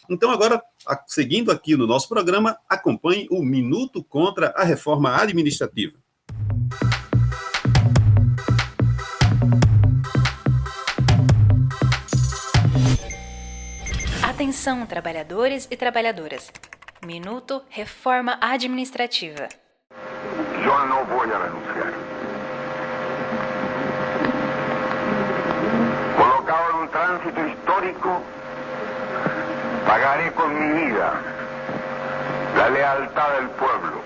Então, agora, seguindo aqui no nosso programa, acompanhe o Minuto contra a Reforma Administrativa. Atenção, trabalhadores e trabalhadoras. Minuto Reforma Administrativa. Yo no voy a renunciar. Colocado en un tránsito histórico, pagaré con mi vida la lealtad del pueblo.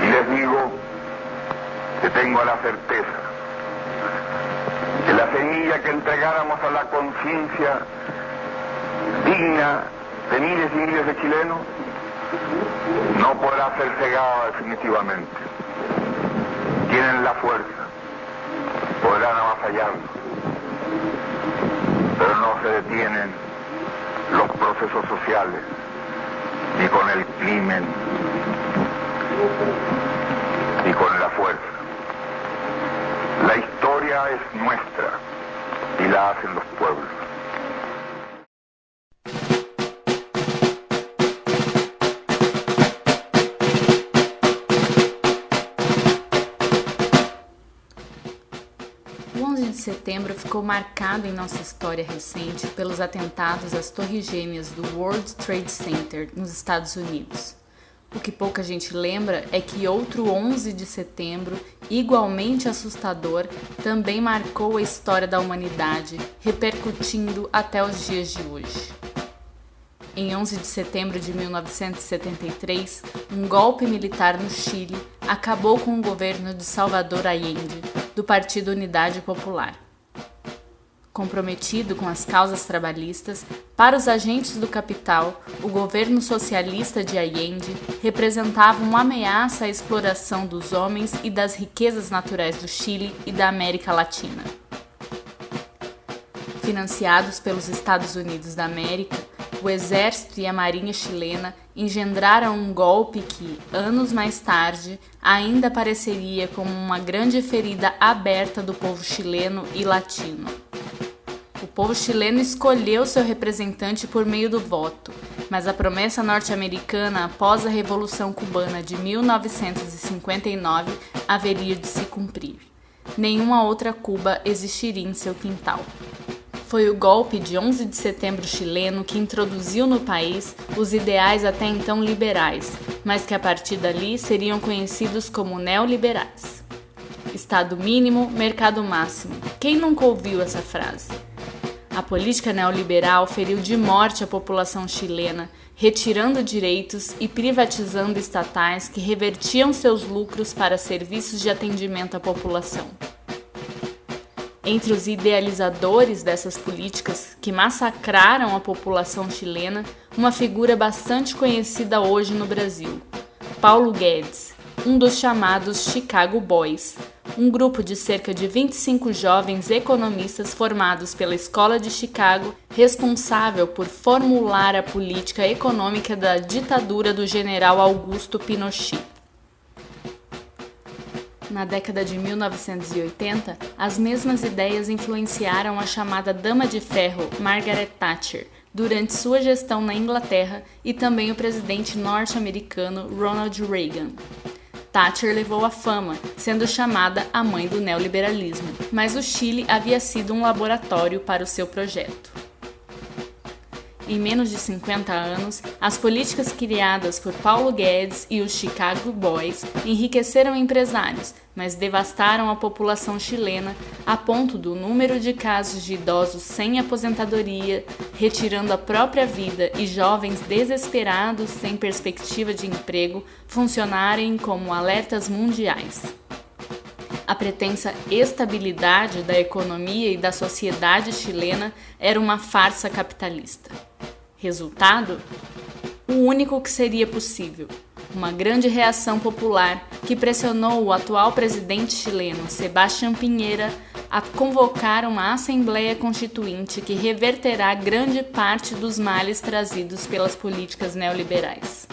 Y les digo que tengo la certeza que la semilla que entregáramos a la conciencia digna de miles y miles de chilenos no podrá ser cegada definitivamente. Tienen la fuerza, podrán avasallarnos, pero no se detienen los procesos sociales ni con el crimen ni con la fuerza. La historia es nuestra y la hacen los pueblos. O 11 de setembro ficou marcado em nossa história recente pelos atentados às Torres Gêmeas do World Trade Center, nos Estados Unidos. O que pouca gente lembra é que outro 11 de setembro, igualmente assustador, também marcou a história da humanidade, repercutindo até os dias de hoje. Em 11 de setembro de 1973, um golpe militar no Chile acabou com o governo de Salvador Allende, do Partido Unidade Popular. Comprometido com as causas trabalhistas, para os agentes do capital, o governo socialista de Allende representava uma ameaça à exploração dos homens e das riquezas naturais do Chile e da América Latina. Financiados pelos Estados Unidos da América, o exército e a marinha chilena engendraram um golpe que, anos mais tarde, ainda apareceria como uma grande ferida aberta do povo chileno e latino. O povo chileno escolheu seu representante por meio do voto, mas a promessa norte-americana após a Revolução Cubana de 1959 haveria de se cumprir. Nenhuma outra Cuba existiria em seu quintal. Foi o golpe de 11 de setembro chileno que introduziu no país os ideais até então liberais, mas que a partir dali seriam conhecidos como neoliberais. Estado mínimo, mercado máximo. Quem nunca ouviu essa frase? A política neoliberal feriu de morte a população chilena, retirando direitos e privatizando estatais que revertiam seus lucros para serviços de atendimento à população. Entre os idealizadores dessas políticas que massacraram a população chilena, uma figura bastante conhecida hoje no Brasil, Paulo Guedes, um dos chamados Chicago Boys, um grupo de cerca de 25 jovens economistas formados pela Escola de Chicago, responsável por formular a política econômica da ditadura do general Augusto Pinochet. Na década de 1980, as mesmas ideias influenciaram a chamada Dama de Ferro, Margaret Thatcher, durante sua gestão na Inglaterra, e também o presidente norte-americano Ronald Reagan. Thatcher levou à fama, sendo chamada a mãe do neoliberalismo, mas o Chile havia sido um laboratório para o seu projeto. Em menos de 50 anos, as políticas criadas por Paulo Guedes e os Chicago Boys enriqueceram empresários, mas devastaram a população chilena a ponto do número de casos de idosos sem aposentadoria, retirando a própria vida, e jovens desesperados sem perspectiva de emprego funcionarem como alertas mundiais. A pretensa estabilidade da economia e da sociedade chilena era uma farsa capitalista. Resultado? O único que seria possível: uma grande reação popular que pressionou o atual presidente chileno, Sebastián Piñera, a convocar uma Assembleia Constituinte que reverterá grande parte dos males trazidos pelas políticas neoliberais.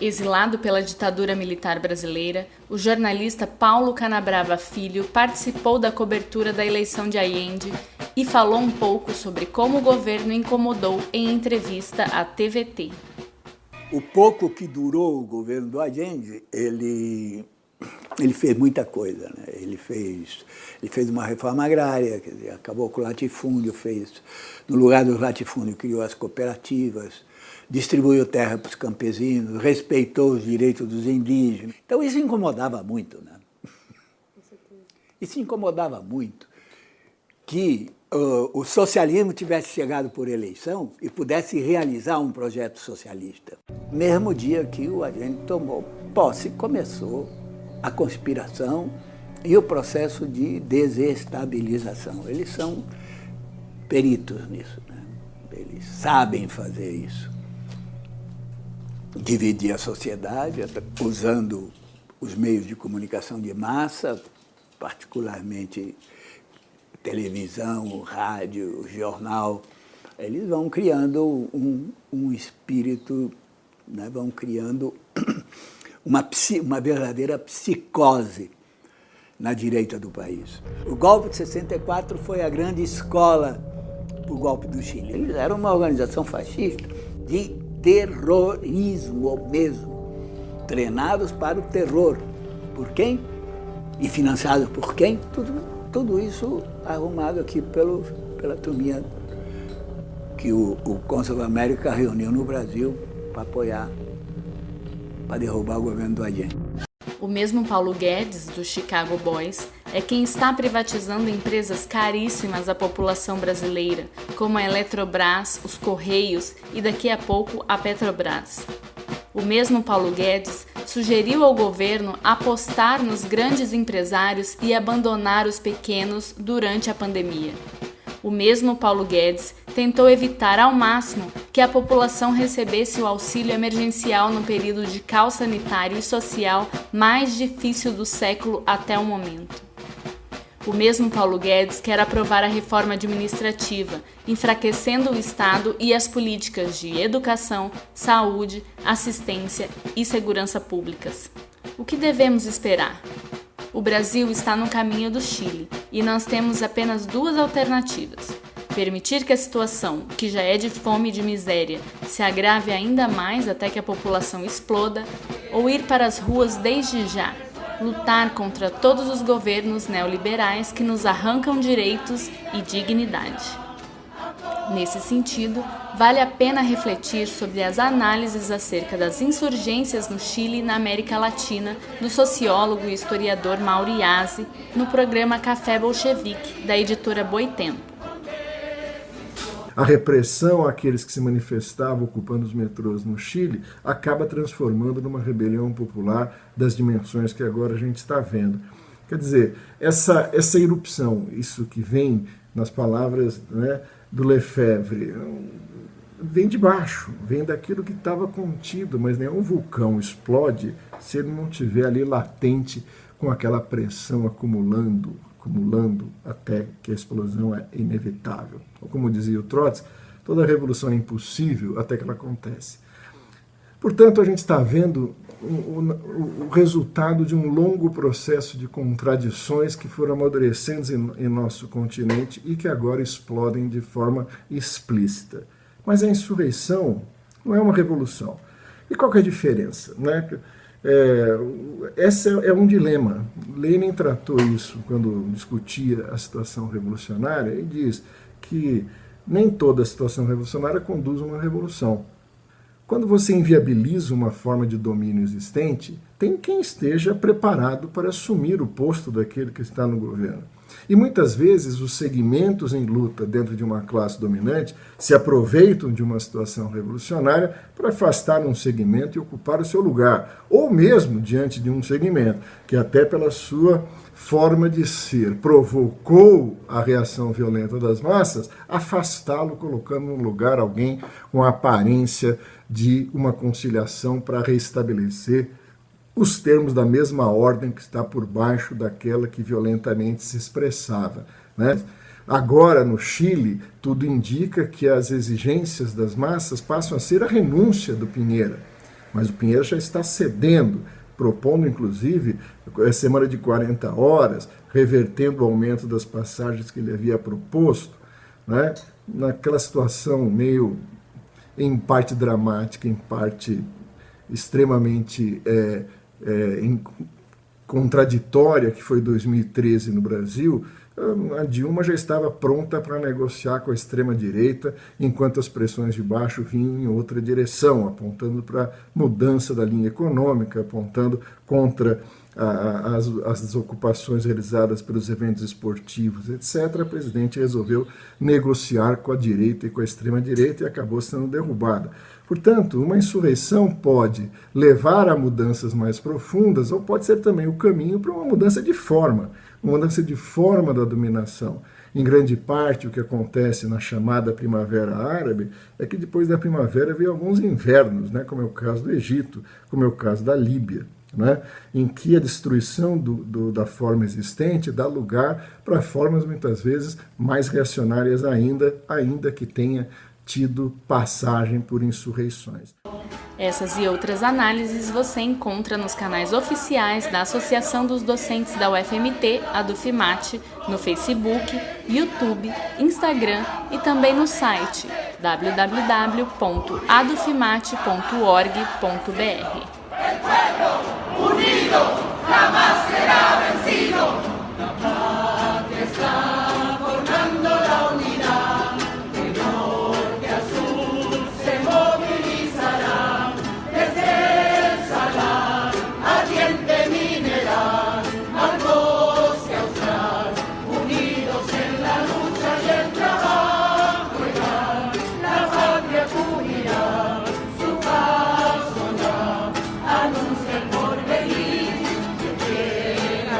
Exilado pela ditadura militar brasileira, o jornalista Paulo Canabrava Filho participou da cobertura da eleição de Allende e falou um pouco sobre como o governo incomodou em entrevista à TVT. O pouco que durou o governo do Allende, ele fez muita coisa, né? Ele fez uma reforma agrária, quer dizer, acabou com o latifúndio, no lugar dos latifúndios, criou as cooperativas, distribuiu terra para os campesinos, respeitou os direitos dos indígenas. Então isso incomodava muito, né? Isso incomodava muito que o socialismo tivesse chegado por eleição e pudesse realizar um projeto socialista. Mesmo dia que o Allende tomou posse, começou a conspiração e o processo de desestabilização. Eles são peritos nisso, né? Eles sabem fazer isso. Dividir a sociedade usando os meios de comunicação de massa, particularmente televisão, rádio, jornal. Eles vão criando um espírito, né? Vão criando uma verdadeira psicose na direita do país. O golpe de 64 foi a grande escola para o golpe do Chile. Eles eram uma organização fascista de terrorismo mesmo, treinados para o terror. Por quem? E financiados por quem? Tudo isso arrumado aqui pela turminha que o Cônsul da América reuniu no Brasil para apoiar, para derrubar o governo do Allende. O mesmo Paulo Guedes, do Chicago Boys, é quem está privatizando empresas caríssimas à população brasileira, como a Eletrobras, os Correios e daqui a pouco a Petrobras. O mesmo Paulo Guedes sugeriu ao governo apostar nos grandes empresários e abandonar os pequenos durante a pandemia. O mesmo Paulo Guedes tentou evitar ao máximo que a população recebesse o auxílio emergencial no período de caos sanitário e social mais difícil do século até o momento. O mesmo Paulo Guedes quer aprovar a reforma administrativa, enfraquecendo o Estado e as políticas de educação, saúde, assistência e segurança públicas. O que devemos esperar? O Brasil está no caminho do Chile e nós temos apenas duas alternativas: permitir que a situação, que já é de fome e de miséria, se agrave ainda mais até que a população exploda, ou ir para as ruas desde já, lutar contra todos os governos neoliberais que nos arrancam direitos e dignidade. Nesse sentido, vale a pena refletir sobre as análises acerca das insurgências no Chile e na América Latina do sociólogo e historiador Mauro Iazzi no programa Café Bolchevique, da editora Boitempo. A repressão àqueles que se manifestavam ocupando os metrôs no Chile acaba transformando numa rebelião popular das dimensões que agora a gente está vendo. Quer dizer, essa erupção, isso que vem nas palavras, né, do Lefebvre, vem de baixo, vem daquilo que estava contido, mas nenhum vulcão explode se ele não estiver ali latente com aquela pressão acumulando até que a explosão é inevitável. Como dizia o Trotsky, toda revolução é impossível até que ela acontece. Portanto, a gente está vendo o resultado de um longo processo de contradições que foram amadurecendo em nosso continente e que agora explodem de forma explícita. Mas a insurreição não é uma revolução. E qual que é a diferença, né? Esse é um dilema. Lenin tratou isso quando discutia a situação revolucionária e diz que nem toda situação revolucionária conduz a uma revolução. Quando você inviabiliza uma forma de domínio existente, tem quem esteja preparado para assumir o posto daquele que está no governo. E muitas vezes os segmentos em luta dentro de uma classe dominante se aproveitam de uma situação revolucionária para afastar um segmento e ocupar o seu lugar. Ou mesmo diante de um segmento que até pela sua forma de ser provocou a reação violenta das massas, afastá-lo colocando no lugar alguém com a aparência de uma conciliação para restabelecer os termos da mesma ordem que está por baixo daquela que violentamente se expressava, né? Agora, no Chile, tudo indica que as exigências das massas passam a ser a renúncia do Piñera, mas o Piñera já está cedendo, propondo, inclusive, a semana de 40 horas, revertendo o aumento das passagens que ele havia proposto, né? Naquela situação meio, em parte dramática, em parte extremamente contraditória, que foi 2013 no Brasil, a Dilma já estava pronta para negociar com a extrema-direita, enquanto as pressões de baixo vinham em outra direção, apontando para a mudança da linha econômica, apontando contra as ocupações realizadas pelos eventos esportivos, etc. A presidente resolveu negociar com a direita e com a extrema-direita e acabou sendo derrubada. Portanto, uma insurreição pode levar a mudanças mais profundas ou pode ser também o caminho para uma mudança de forma da dominação. Em grande parte, o que acontece na chamada Primavera Árabe é que depois da primavera veio alguns invernos, né, como é o caso do Egito, como é o caso da Líbia, né, em que a destruição da forma existente dá lugar para formas muitas vezes mais reacionárias ainda que tenha tido passagem por insurreições. Essas e outras análises você encontra nos canais oficiais da Associação dos Docentes da UFMT, a Dufimate, no Facebook, YouTube, Instagram e também no site www.adufimate.org.br. Unido jamás será vencido. La patria está formando la unidad. De norte a sur se movilizará. Desde el salar al diente mineral, al bosque austral, unidos en la lucha y el trabajo igual. La patria unirá, su paz sonará, anuncia el porvenir que llega.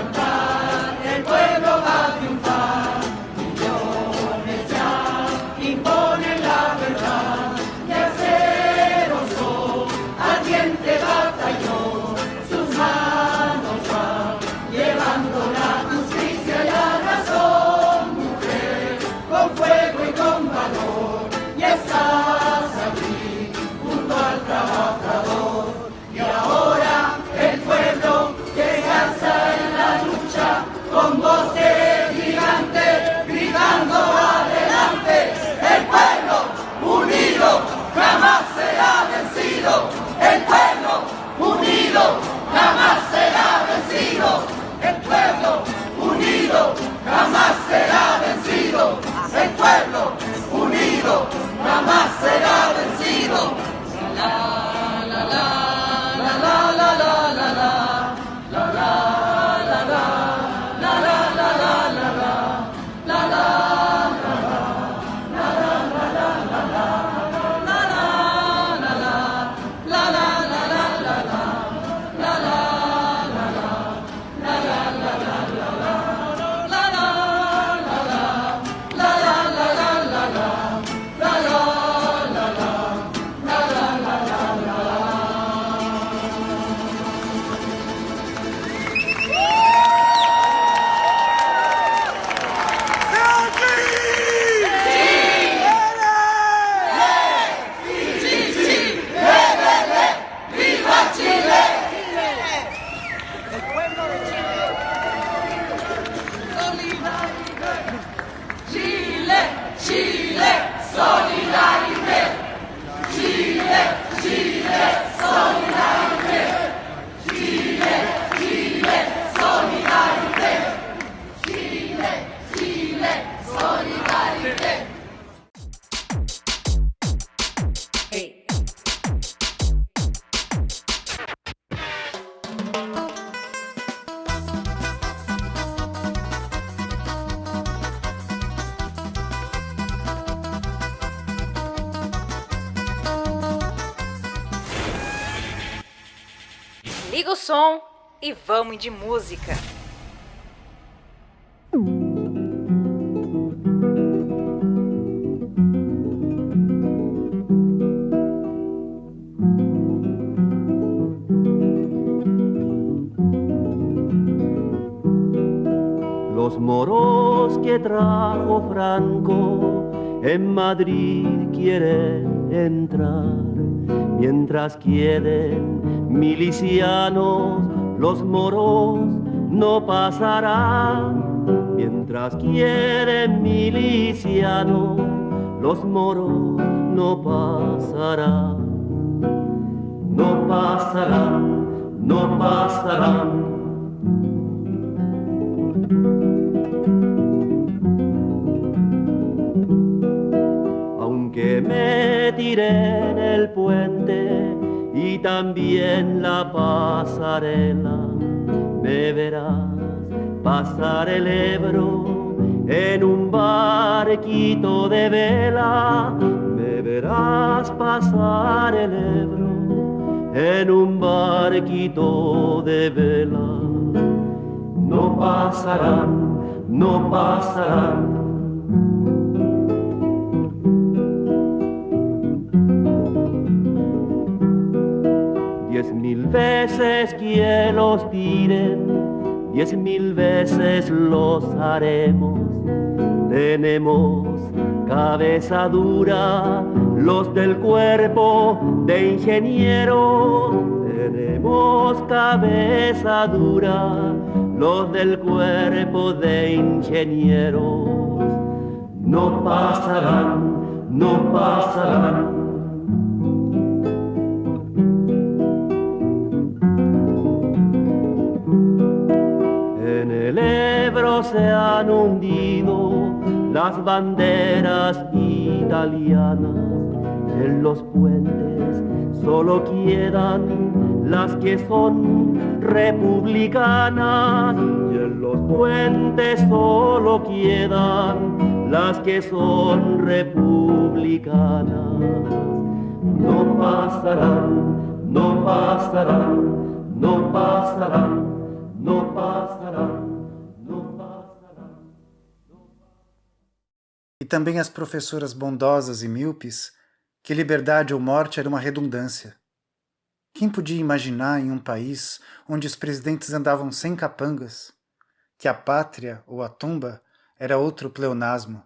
Liga o som e vamos de música. Los moros que trajo Franco en Madrid quieren entrar, mientras quieren milicianos, los moros no pasarán. Mientras quieren milicianos, los moros no pasarán. No pasarán, no pasarán. Aunque me tiré en el puente y también la pasarela, me verás pasar el Ebro en un barquito de vela. Me verás pasar el Ebro en un barquito de vela. No pasarán, no pasarán. 10.000 veces que los tiren, 10.000 veces los haremos. Tenemos cabeza dura los del cuerpo de ingenieros. Tenemos cabeza dura los del cuerpo de ingenieros. No pasarán, no pasarán. En el Ebro se han hundido las banderas italianas. En los puentes solo quedan las que son republicanas. Y en los puentes solo quedan las que son republicanas. No pasarán, no pasarán, no pasarán. No pasarán, no pasarán. E também as professoras bondosas e míopes que liberdade ou morte era uma redundância. Quem podia imaginar em um país onde os presidentes andavam sem capangas que a pátria ou a tumba era outro pleonasmo,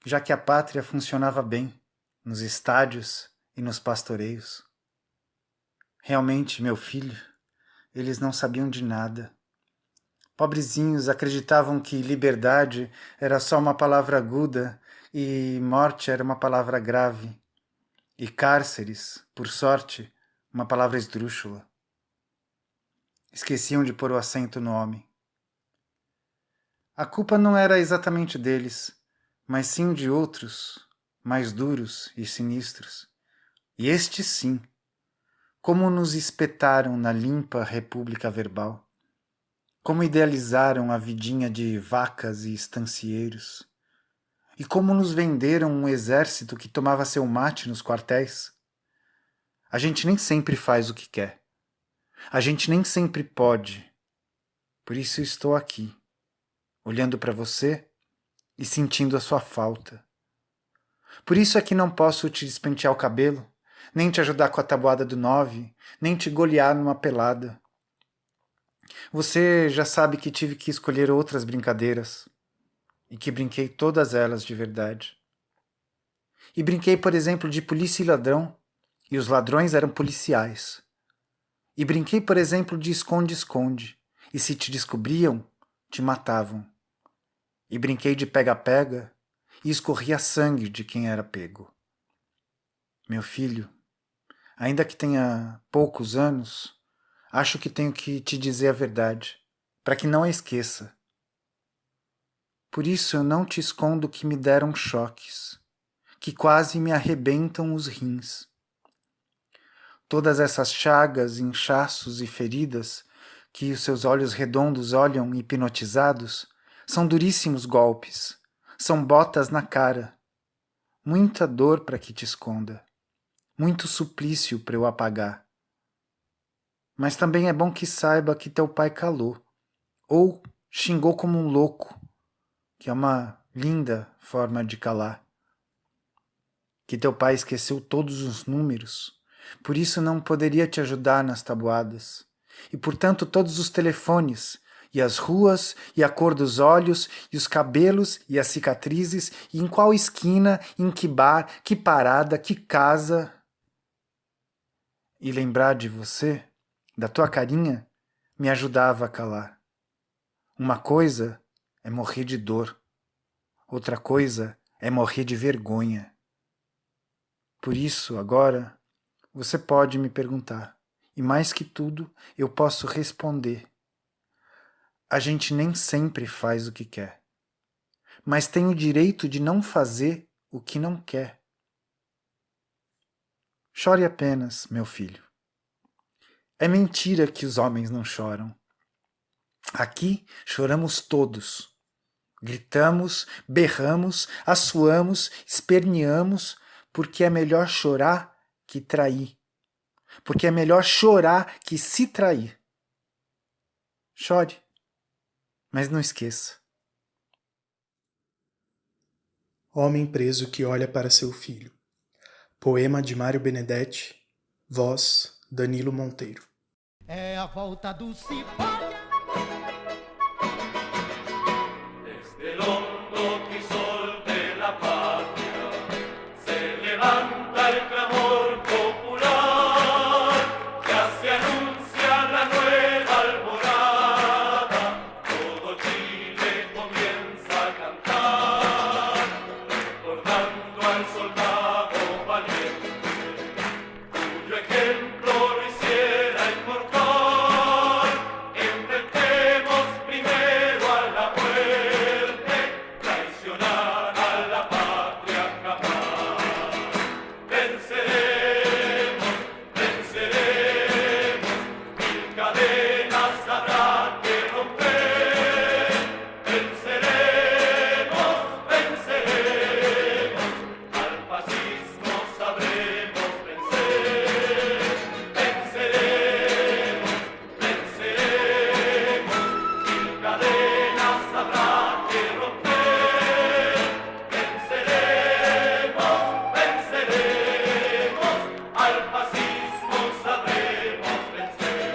já que a pátria funcionava bem nos estádios e nos pastoreios? Realmente, meu filho, eles não sabiam de nada. Pobrezinhos acreditavam que liberdade era só uma palavra aguda e morte era uma palavra grave. E cárceres, por sorte, uma palavra esdrúxula. Esqueciam de pôr o acento no homem. A culpa não era exatamente deles, mas sim de outros, mais duros e sinistros. E estes sim, como nos espetaram na limpa república verbal, como idealizaram a vidinha de vacas e estancieiros, e como nos venderam um exército que tomava seu mate nos quartéis. A gente nem sempre faz o que quer. A gente nem sempre pode. Por isso estou aqui, olhando para você e sentindo a sua falta. Por isso é que não posso te despentear o cabelo, nem te ajudar com a tabuada do 9, nem te golear numa pelada. Você já sabe que tive que escolher outras brincadeiras, e que brinquei todas elas de verdade. E brinquei, por exemplo, de polícia e ladrão, e os ladrões eram policiais. E brinquei, por exemplo, de esconde-esconde, e se te descobriam, te matavam. E brinquei de pega-pega, e escorria sangue de quem era pego. Meu filho, ainda que tenha poucos anos, acho que tenho que te dizer a verdade, para que não a esqueça. Por isso eu não te escondo que me deram choques, que quase me arrebentam os rins. Todas essas chagas, inchaços e feridas que os seus olhos redondos olham hipnotizados são duríssimos golpes, são botas na cara, muita dor para que te esconda, muito suplício para eu apagar. Mas também é bom que saiba que teu pai calou, ou xingou como um louco, que é uma linda forma de calar. Que teu pai esqueceu todos os números, por isso não poderia te ajudar nas tabuadas, e portanto todos os telefones, e as ruas, e a cor dos olhos, e os cabelos, e as cicatrizes, e em qual esquina, em que bar, que parada, que casa. E lembrar de você, da tua carinha, me ajudava a calar. Uma coisa é morrer de dor, outra coisa é morrer de vergonha. Por isso, agora, você pode me perguntar, e mais que tudo, eu posso responder. A gente nem sempre faz o que quer, mas tem o direito de não fazer o que não quer. Chore apenas, meu filho. É mentira que os homens não choram. Aqui choramos todos. Gritamos, berramos, assoamos, esperneamos, porque é melhor chorar que trair. Porque é melhor chorar que se trair. Chore, mas não esqueça. Homem preso que olha para seu filho. Poema de Mário Benedetti. Voz, Danilo Monteiro. É a volta do cipó. Desde el hondo crisol de la patria se levanta el clamor popular, ya se anuncia la nueva alborada, todo Chile comienza a cantar, recordando al soldado valiente, cuyo ejemplo lo hiciera inmortal. Enfrentemos primero a la muerte, traicionar a la patria jamás. Venceremos, venceremos, mil cadenas habrá que romper. Venceremos, venceremos, al fascismo sabremos vencer. Venceremos, venceremos, mil cadenas habrá que romper. Venceremos, venceremos, al fascismo sabremos vencer.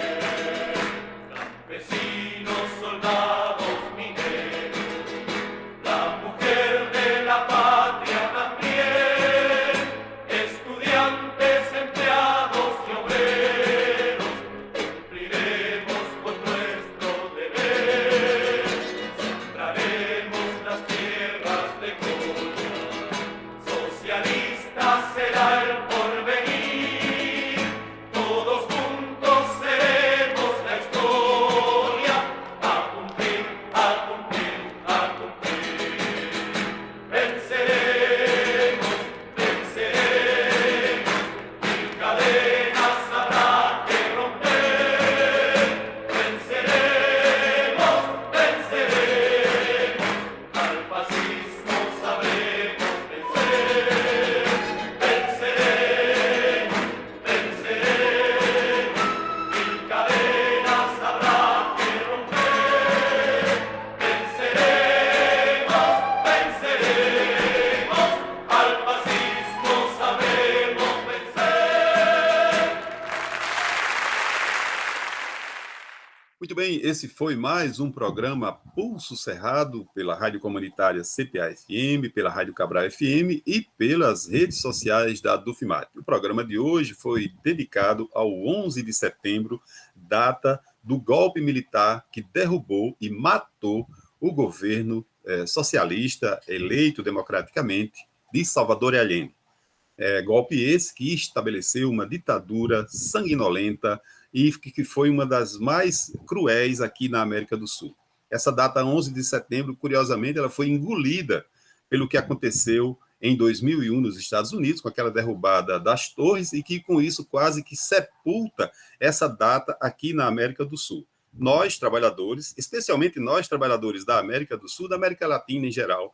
Campesinos, soldados, mineros, la mujer de la patria también, estudiantes, empleados y obreros, cumpliremos con nuestro deber, sembraremos las tierras de gloria, socialista será el porvenir, todos juntos seremos la historia, a cumplir, a cumplir, a cumplir. Venceremos, venceremos, mil cadenas habrá que romper. Venceremos, venceremos, al fascismo sabremos vencer. Venceremos, venceremos, mil cadenas habrá que romper. Venceremos, venceremos, al fascismo sabremos vencer. Muito bem, esse foi mais um programa Pulso Cerrado pela Rádio Comunitária CPA-FM, pela Rádio Cabral FM e pelas redes sociais da Dufmat. O programa de hoje foi dedicado ao 11 de setembro, data do golpe militar que derrubou e matou o governo socialista eleito democraticamente de Salvador Allende. Golpe esse que estabeleceu uma ditadura sanguinolenta e que foi uma das mais cruéis aqui na América do Sul. Essa data, 11 de setembro, curiosamente, ela foi engolida pelo que aconteceu em 2001 nos Estados Unidos, com aquela derrubada das torres, e que, com isso, quase que sepulta essa data aqui na América do Sul. Nós, trabalhadores, especialmente nós, trabalhadores da América do Sul, da América Latina em geral,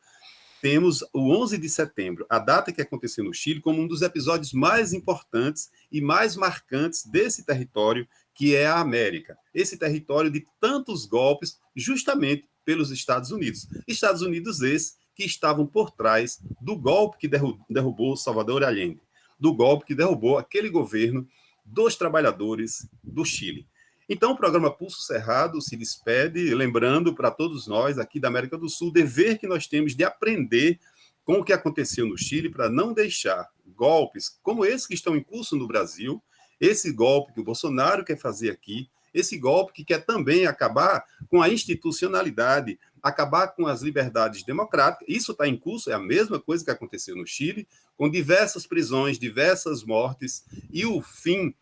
temos o 11 de setembro, a data que aconteceu no Chile, como um dos episódios mais importantes e mais marcantes desse território que é a América, esse território de tantos golpes, justamente pelos Estados Unidos. Estados Unidos esses que estavam por trás do golpe que derrubou Salvador Allende, do golpe que derrubou aquele governo dos trabalhadores do Chile. Então, o programa Pulso Cerrado se despede, lembrando para todos nós aqui da América do Sul, o dever que nós temos de aprender com o que aconteceu no Chile para não deixar golpes como esse que estão em curso no Brasil, esse golpe que o Bolsonaro quer fazer aqui, esse golpe que quer também acabar com a institucionalidade, acabar com as liberdades democráticas. Isso está em curso, é a mesma coisa que aconteceu no Chile, com diversas prisões, diversas mortes e o fim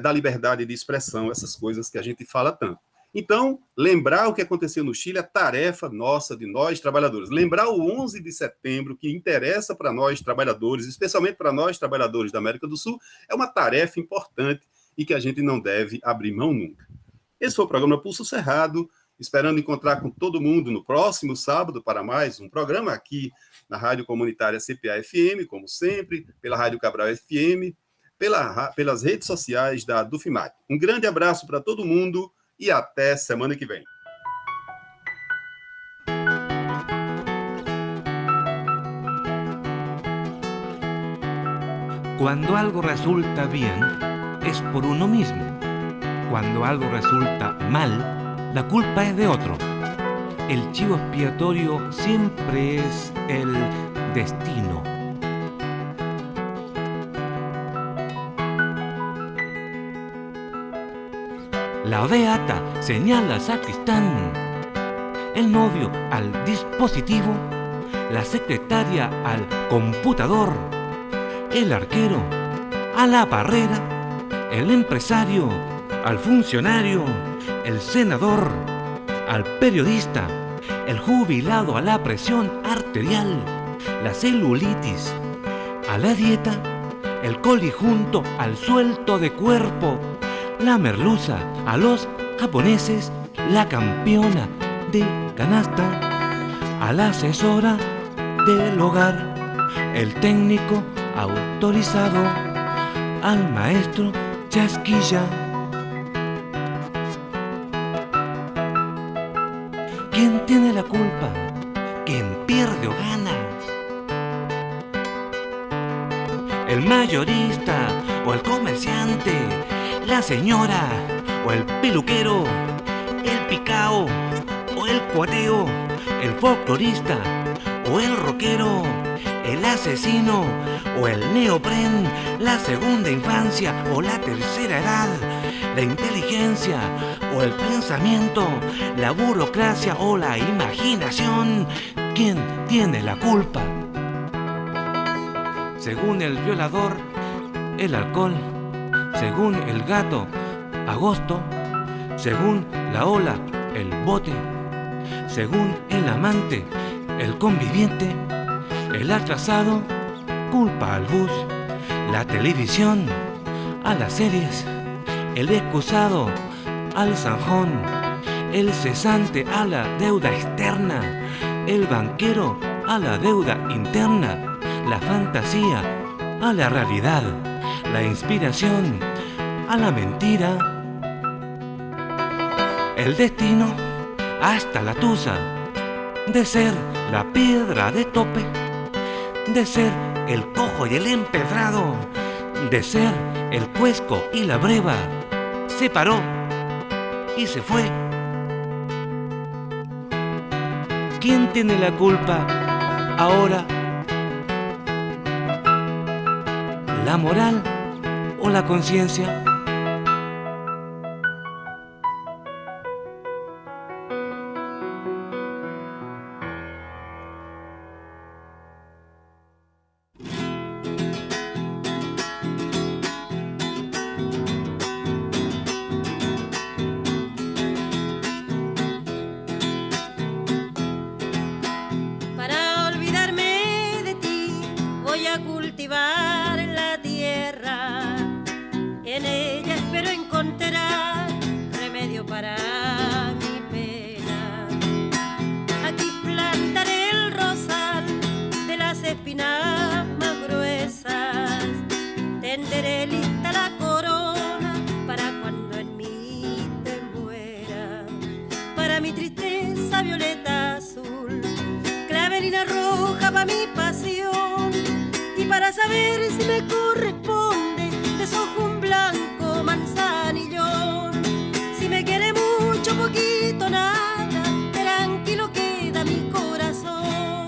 da liberdade de expressão, essas coisas que a gente fala tanto. Então, lembrar o que aconteceu no Chile é tarefa nossa, de nós trabalhadores. Lembrar o 11 de setembro, que interessa para nós trabalhadores, especialmente para nós trabalhadores da América do Sul, é uma tarefa importante e que a gente não deve abrir mão nunca. Esse foi o programa Pulso Cerrado, esperando encontrar com todo mundo no próximo sábado para mais um programa aqui na Rádio Comunitária CPA-FM, como sempre, pela Rádio Cabral FM, pelas redes sociais da Dufimat. Um grande abraço para todo mundo e até semana que vem. Cuando algo resulta bien, es por uno mismo. Cuando algo resulta mal, la culpa es de otro. El chivo expiatorio siempre es el destino. La beata señala al sacristán, el novio al dispositivo, la secretaria al computador, el arquero a la barrera, el empresario al funcionario, el senador al periodista, el jubilado a la presión arterial, la celulitis a la dieta, el colijunto al suelto de cuerpo, la merluza a los japoneses, la campeona de canasta a la asesora del hogar, el técnico autorizado al maestro chasquilla. ¿Quién tiene la culpa? ¿Quién pierde o gana? ¿El mayorista o el comerciante? ¿La señora o el peluquero? ¿El picao o el cuateo? ¿El folclorista o el rockero? ¿El asesino o el neopren? ¿La segunda infancia o la tercera edad? ¿La inteligencia o el pensamiento? ¿La burocracia o la imaginación? ¿Quién tiene la culpa? Según el violador, el alcohol. Según el gato, agosto. Según la ola, el bote. Según el amante, el conviviente. El atrasado culpa al bus. La televisión a las series. El excusado al zanjón. El cesante a la deuda externa. El banquero a la deuda interna. La fantasía a la realidad. La inspiración a la mentira. El destino hasta la tusa de ser la piedra de tope, de ser el cojo y el empedrado, de ser el cuesco y la breva. Se paró y se fue. ¿Quién tiene la culpa ahora? ¿La moral o la conciencia? Para olvidarme de ti voy a cultivar la tierra. En ella espero encontrar remedio para mi pena. Aquí plantaré el rosal de las espinas más gruesas. Tenderé lista la corona para cuando en mi va mi pasión. Y para saber si me corresponde, deshojo un blanco manzanillón. Si me quiere mucho, poquito, nada, tranquilo queda mi corazón.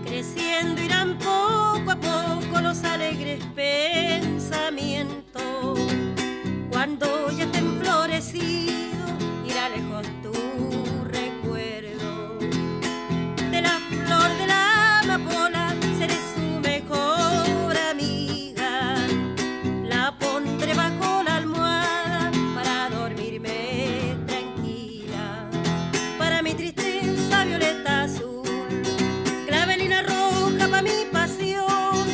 Creciendo irán poco a poco los alegres pensamientos. Cuando ya estén florecidos, irá lejos tu recuerdo. De la flor de la amapola seré su mejor amiga. La pondré bajo la almohada para dormirme tranquila. Para mi tristeza violeta azul, clavelina roja pa' mi pasión.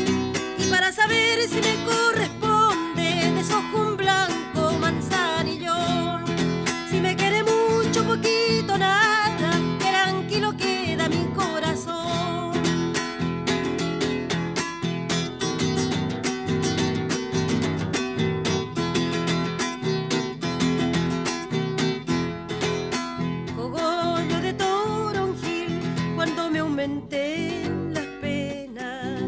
Y para saber si me corresponde, deshojo un blanco manzanillón. Si me quiere mucho, poquito, nada, tranquilo queda mi corazón. Cogollo de toronjil, cuando me aumenten las penas,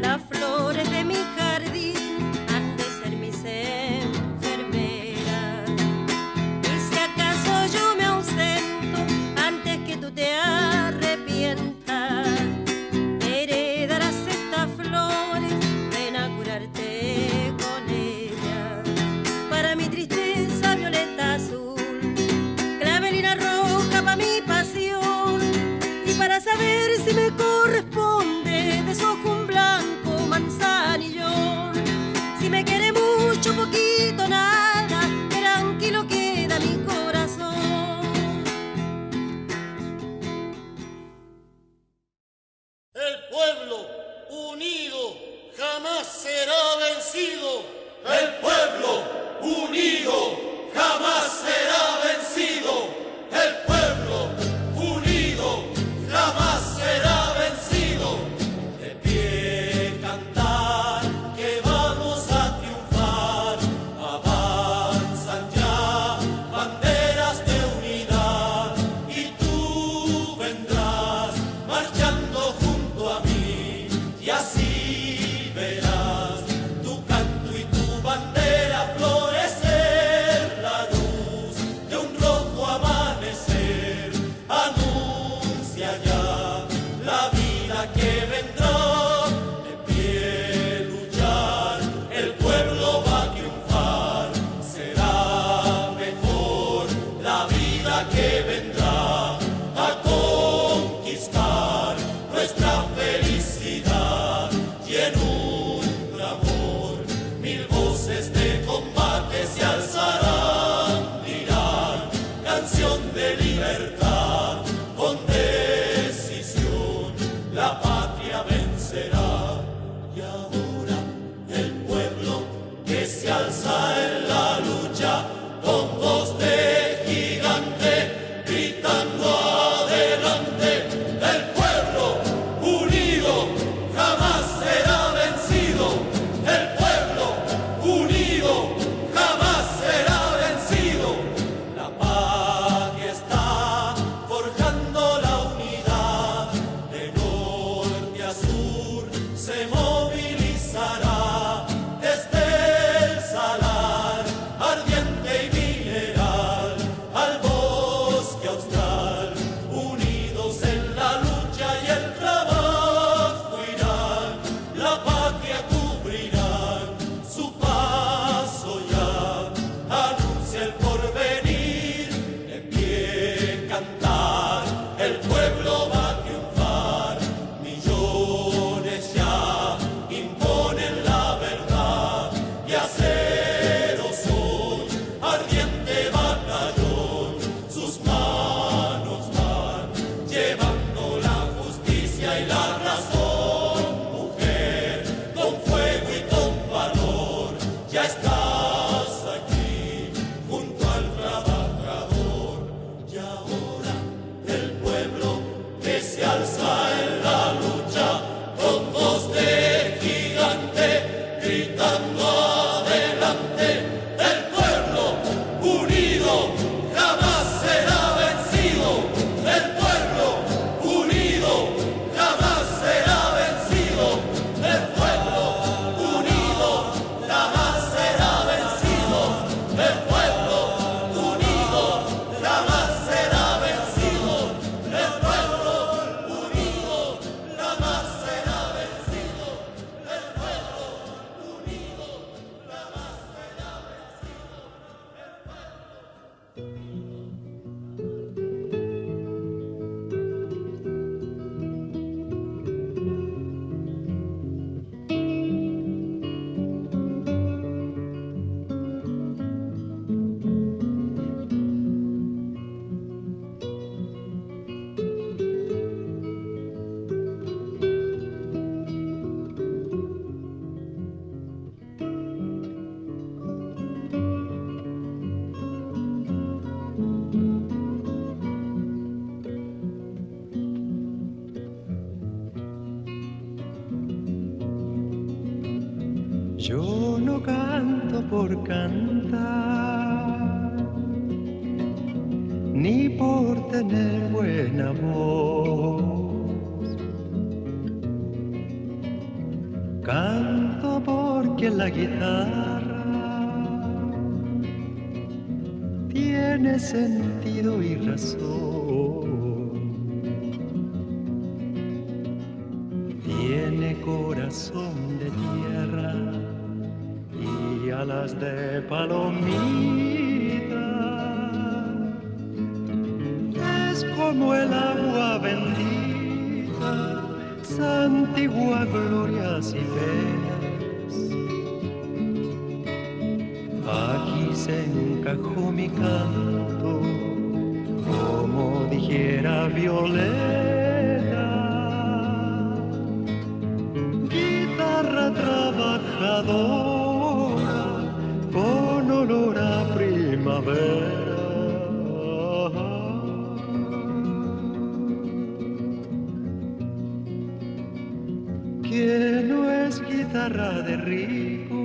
las flores de mi jardín han de ser mis enfermeras. Y si acaso yo me ausento antes que tú te arrepientas, heredarás estas flores, ven a curarte con ellas. Para mi tristeza violeta azul, clavelina roja pa' mi pasión. Y para saber si me corresponde, deshojo un blanco manzanillón. Si me quiere mucho, poquito, nada, tranquilo queda mi corazón. El pueblo unido jamás será vencido. El pueblo unido jamás será vencido. El pueblo unido jamás será vencido. De pie cantar que vamos a triunfar. Avanzan ya banderas de unidad y tú vendrás marchando junto a mí y así verás tu canto y tu bandera florecer la luz Yo no canto por cantar, ni por tener buena voz. Canto porque la guitarra tiene sentido y razón, tiene corazón de tierra y alas de palomita. Es como el agua bendita, santigua glorias y penas. Aquí se encajó mi canto, como dijera Violeta. Guitarra trabajadora, con olor a primavera. Que no es guitarra de ricos,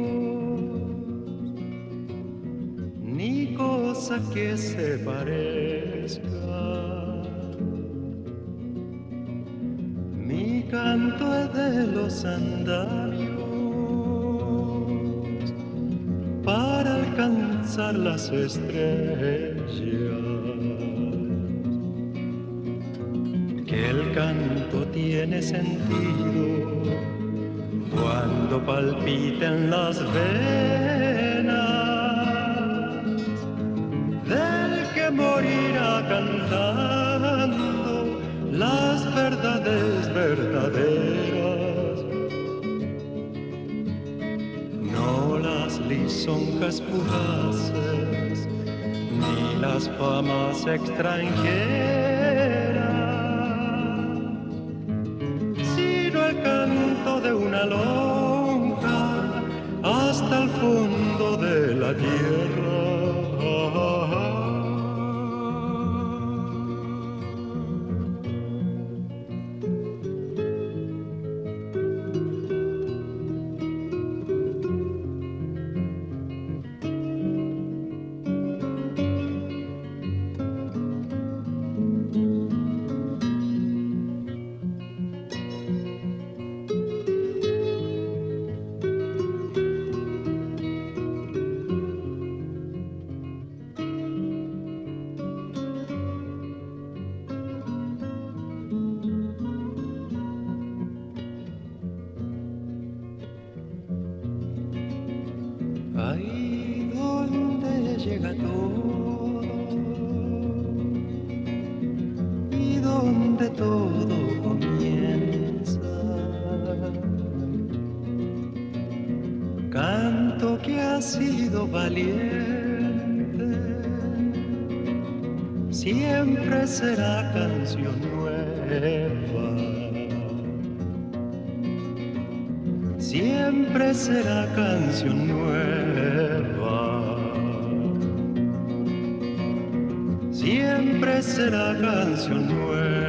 ni cosa que se parezca. Mi canto es de los andamios para alcanzar las estrellas. Que el canto tiene sentido cuando palpiten las venas del que morirá cantando las verdades verdaderas, no las lisonjas fugaces ni las famas extranjeras, el canto de una lonja hasta el fondo de la tierra. Ahí donde llega todo y donde todo comienza, canto que ha sido valiente, siempre será canción nueva. Siempre será canción nueva, siempre será canción nueva.